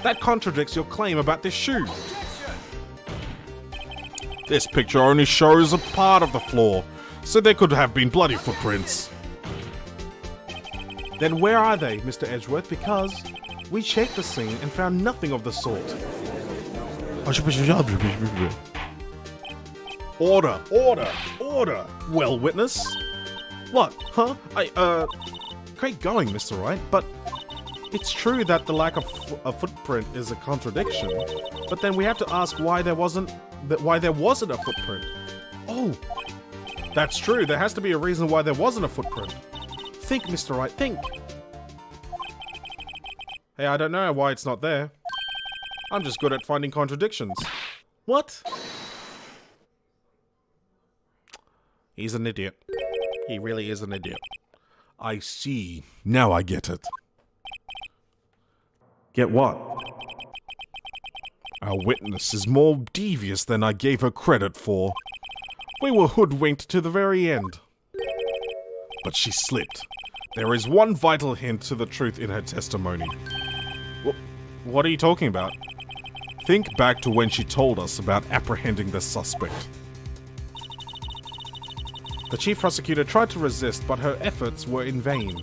That contradicts your claim about this shoe. This picture only shows a part of the floor, so there could have been bloody footprints. Then where are they, Mr. Edgeworth? Because we checked the scene and found nothing of the sort. Order, order, order! Well, witness? What, huh? Great going, Mr. Wright, but it's true that the lack of a footprint is a contradiction, but then we have to ask why there wasn't a footprint. Oh, that's true. There has to be a reason why there wasn't a footprint. Think, Mr. Wright, think. Hey, I don't know why it's not there. I'm just good at finding contradictions. What? He's an idiot. He really is an idiot. I see. Now I get it. Get what? Our witness is more devious than I gave her credit for. We were hoodwinked to the very end. But she slipped. There is one vital hint to the truth in her testimony. What are you talking about? Think back to when she told us about apprehending the suspect. The chief prosecutor tried to resist, but her efforts were in vain.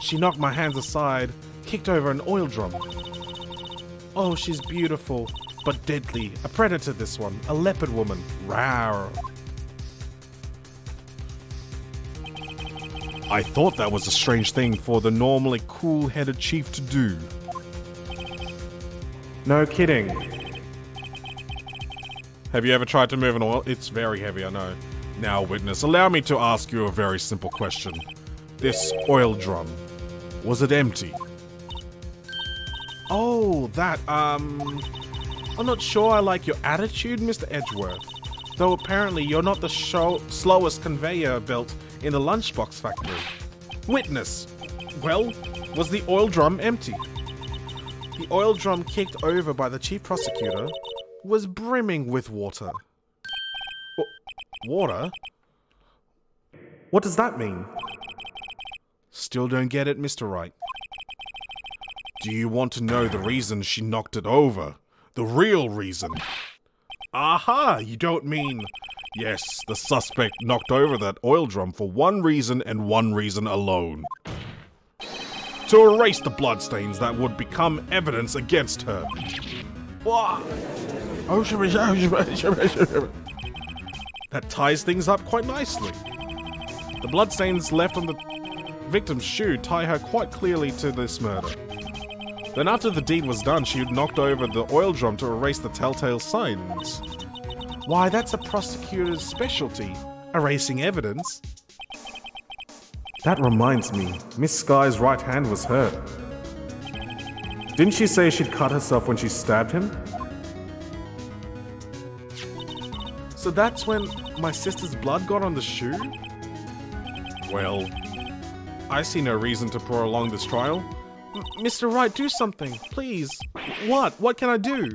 She knocked my hands aside, kicked over an oil drum. Oh, she's beautiful, but deadly. A predator, this one. A leopard woman. Rawr. I thought that was a strange thing for the normally cool-headed chief to do. No kidding. Have you ever tried to move an oil? It's very heavy, I know. Now, witness, allow me to ask you a very simple question. This oil drum, was it empty? Oh, that, I'm not sure I like your attitude, Mr. Edgeworth. Though apparently you're not the slowest conveyor belt in the lunchbox factory. Witness, well, was the oil drum empty? The oil drum kicked over by the chief prosecutor was brimming with water. Water? What does that mean? Still don't get it, Mr. Wright. Do you want to know the reason she knocked it over? The real reason? Aha! You don't mean... Yes, the suspect knocked over that oil drum for one reason and one reason alone. To erase the bloodstains that would become evidence against her. That ties things up quite nicely. The bloodstains left on the victim's shoe tie her quite clearly to this murder. Then after the deed was done, she had knocked over the oil drum to erase the telltale signs. Why, that's a prosecutor's specialty, erasing evidence. That reminds me, Miss Sky's right hand was hurt. Didn't she say she'd cut herself when she stabbed him? So that's when my sister's blood got on the shoe? Well, I see no reason to prolong this trial. Mr. Wright, do something, please. What? What can I do?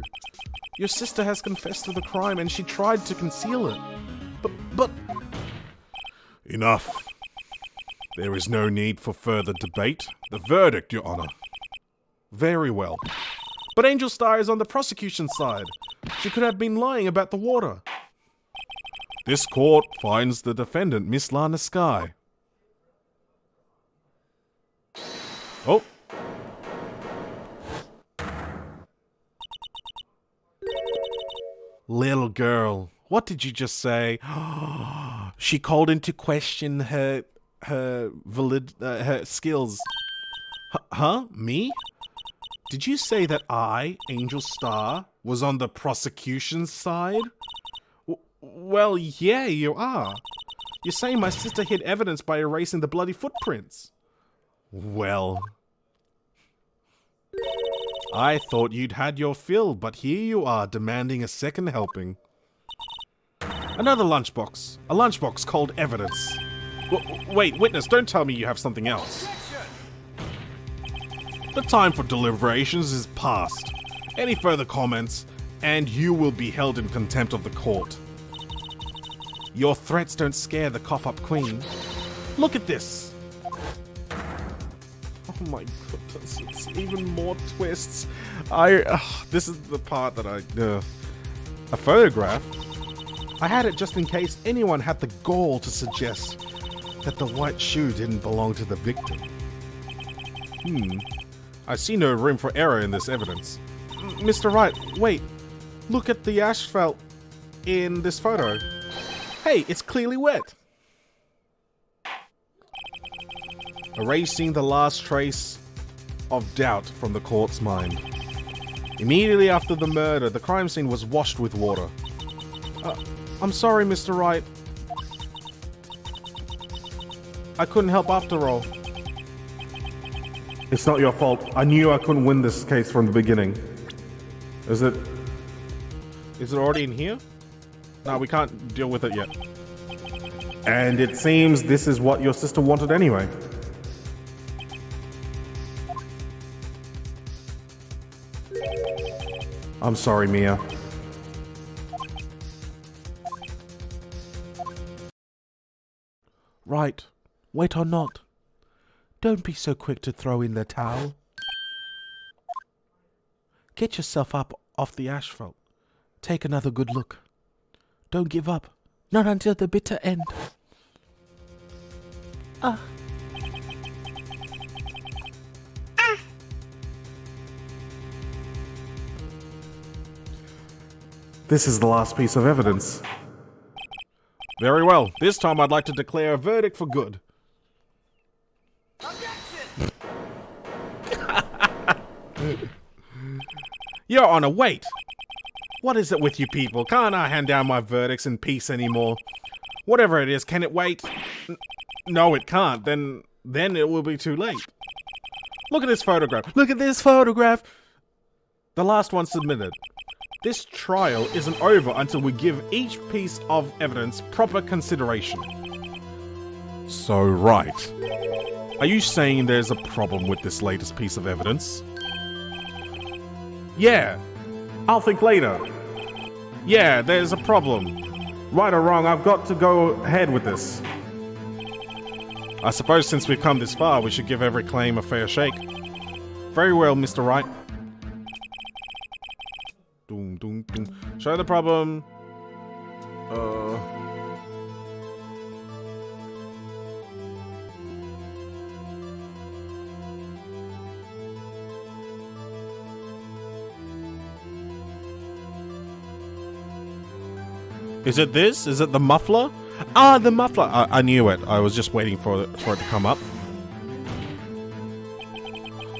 Your sister has confessed to the crime and she tried to conceal it. But... Enough. There is no need for further debate. The verdict, Your Honor. Very well. But Angel Star is on the prosecution's side. She could have been lying about the water. This court finds the defendant, Miss Lana Sky. Oh. Little girl, what did you just say? She called into question her skills. Huh? Me? Did you say that I, Angel Star, was on the prosecution's side? Well, yeah, you are. You're saying my sister hid evidence by erasing the bloody footprints. Well... I thought you'd had your fill, but here you are, demanding a second helping. Another lunchbox. A lunchbox called evidence. Wait, witness, don't tell me you have something else. The time for deliberations is past. Any further comments, and you will be held in contempt of the court. Your threats don't scare the cough-up queen. Look at this. Oh my goodness, it's even more twists. This is the part that a photograph. I had it just in case anyone had the gall to suggest that the white shoe didn't belong to the victim. I see no room for error in this evidence. Mr. Wright, wait. Look at the asphalt in this photo. Hey, it's clearly wet. Erasing the last trace of doubt from the court's mind. Immediately after the murder, the crime scene was washed with water. I'm sorry, Mr. Wright. I couldn't help after all. It's not your fault. I knew I couldn't win this case from the beginning. Is it already in here? No, we can't deal with it yet. And it seems this is what your sister wanted anyway. I'm sorry, Mia. Right. Wait or not. Don't be so quick to throw in the towel. Get yourself up off the asphalt. Take another good look. Don't give up. Not until the bitter end. This is the last piece of evidence. Very well. This time I'd like to declare a verdict for good. Your Honor, wait! What is it with you people? Can't I hand down my verdicts in peace anymore? Whatever it is, can it wait? No, it can't. Then it will be too late. Look at this photograph. Look at this photograph. The last one submitted. This trial isn't over until we give each piece of evidence proper consideration. So, right. Are you saying there's a problem with this latest piece of evidence? Yeah. I'll think later. Yeah, there's a problem. Right or wrong, I've got to go ahead with this. I suppose since we've come this far, we should give every claim a fair shake. Very well, Mr. Wright. Doom, doom, doom. Show the problem. Is it this? Is it the muffler? Ah, the muffler! I knew it. I was just waiting for it to come up.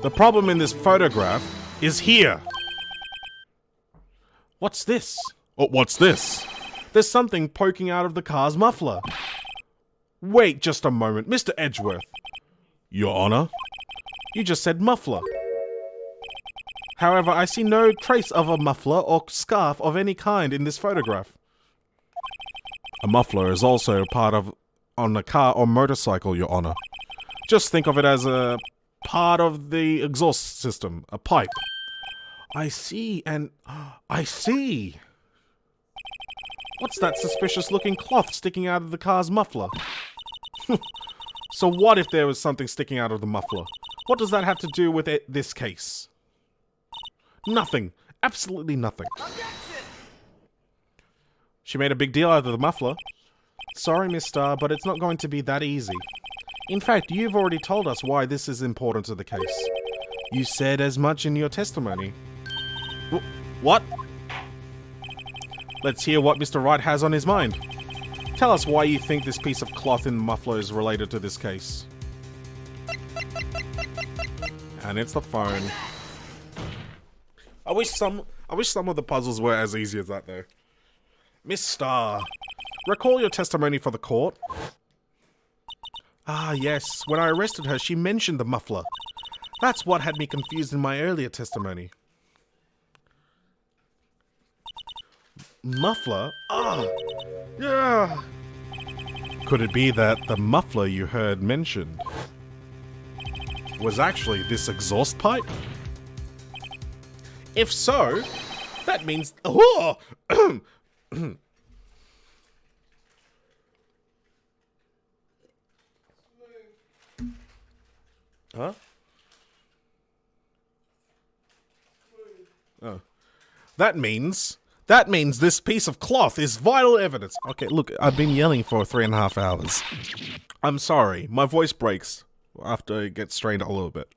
The problem in this photograph is here. What's this? Oh, what's this? There's something poking out of the car's muffler. Wait just a moment, Mr. Edgeworth. Your Honor? You just said muffler. However, I see no trace of a muffler or scarf of any kind in this photograph. A muffler is also part of on a car or motorcycle, Your Honor. Just think of it as a part of the exhaust system, a pipe. I see, and I see. What's that suspicious-looking cloth sticking out of the car's muffler? So what if there was something sticking out of the muffler? What does that have to do with this case? Nothing. Absolutely nothing. She made a big deal out of the muffler. Sorry, Miss Starr, but it's not going to be that easy. In fact, you've already told us why this is important to the case. You said as much in your testimony. What? Let's hear what Mr. Wright has on his mind. Tell us why you think this piece of cloth in the muffler is related to this case. And it's the phone. I wish some of the puzzles were as easy as that, though. Miss Starr, recall your testimony for the court. Ah, yes. When I arrested her, she mentioned the muffler. That's what had me confused in my earlier testimony. Muffler? Ah! Yeah! Could it be that the muffler you heard mentioned was actually this exhaust pipe? If so, that means... Oh! Huh? Oh. That means this piece of cloth is vital evidence. Okay, look, I've been yelling for 3.5 hours. I'm sorry, my voice breaks after it gets strained a little bit.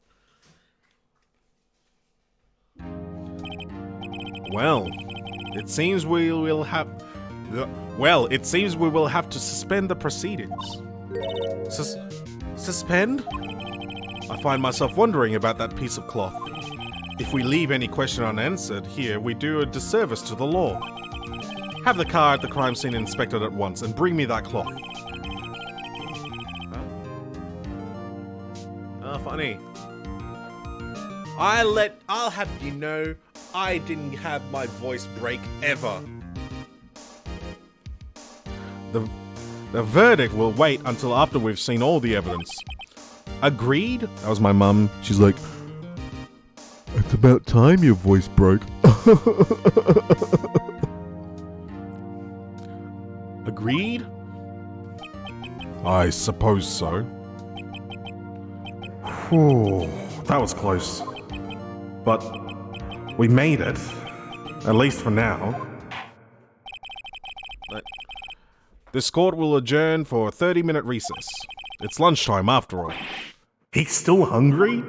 Well, it seems we will have to suspend the proceedings. Suspend? I find myself wondering about that piece of cloth. If we leave any question unanswered here, we do a disservice to the law. Have the car at the crime scene inspected at once and bring me that cloth. Huh? Oh, funny. I'll have you know, I didn't have my voice break ever. The verdict will wait until after we've seen all the evidence. Agreed? That was my mum. She's like, it's about time your voice broke. Agreed? I suppose so. Whew, that was close. But we made it. At least for now. This court will adjourn for a 30-minute recess. It's lunchtime after all. He's still hungry?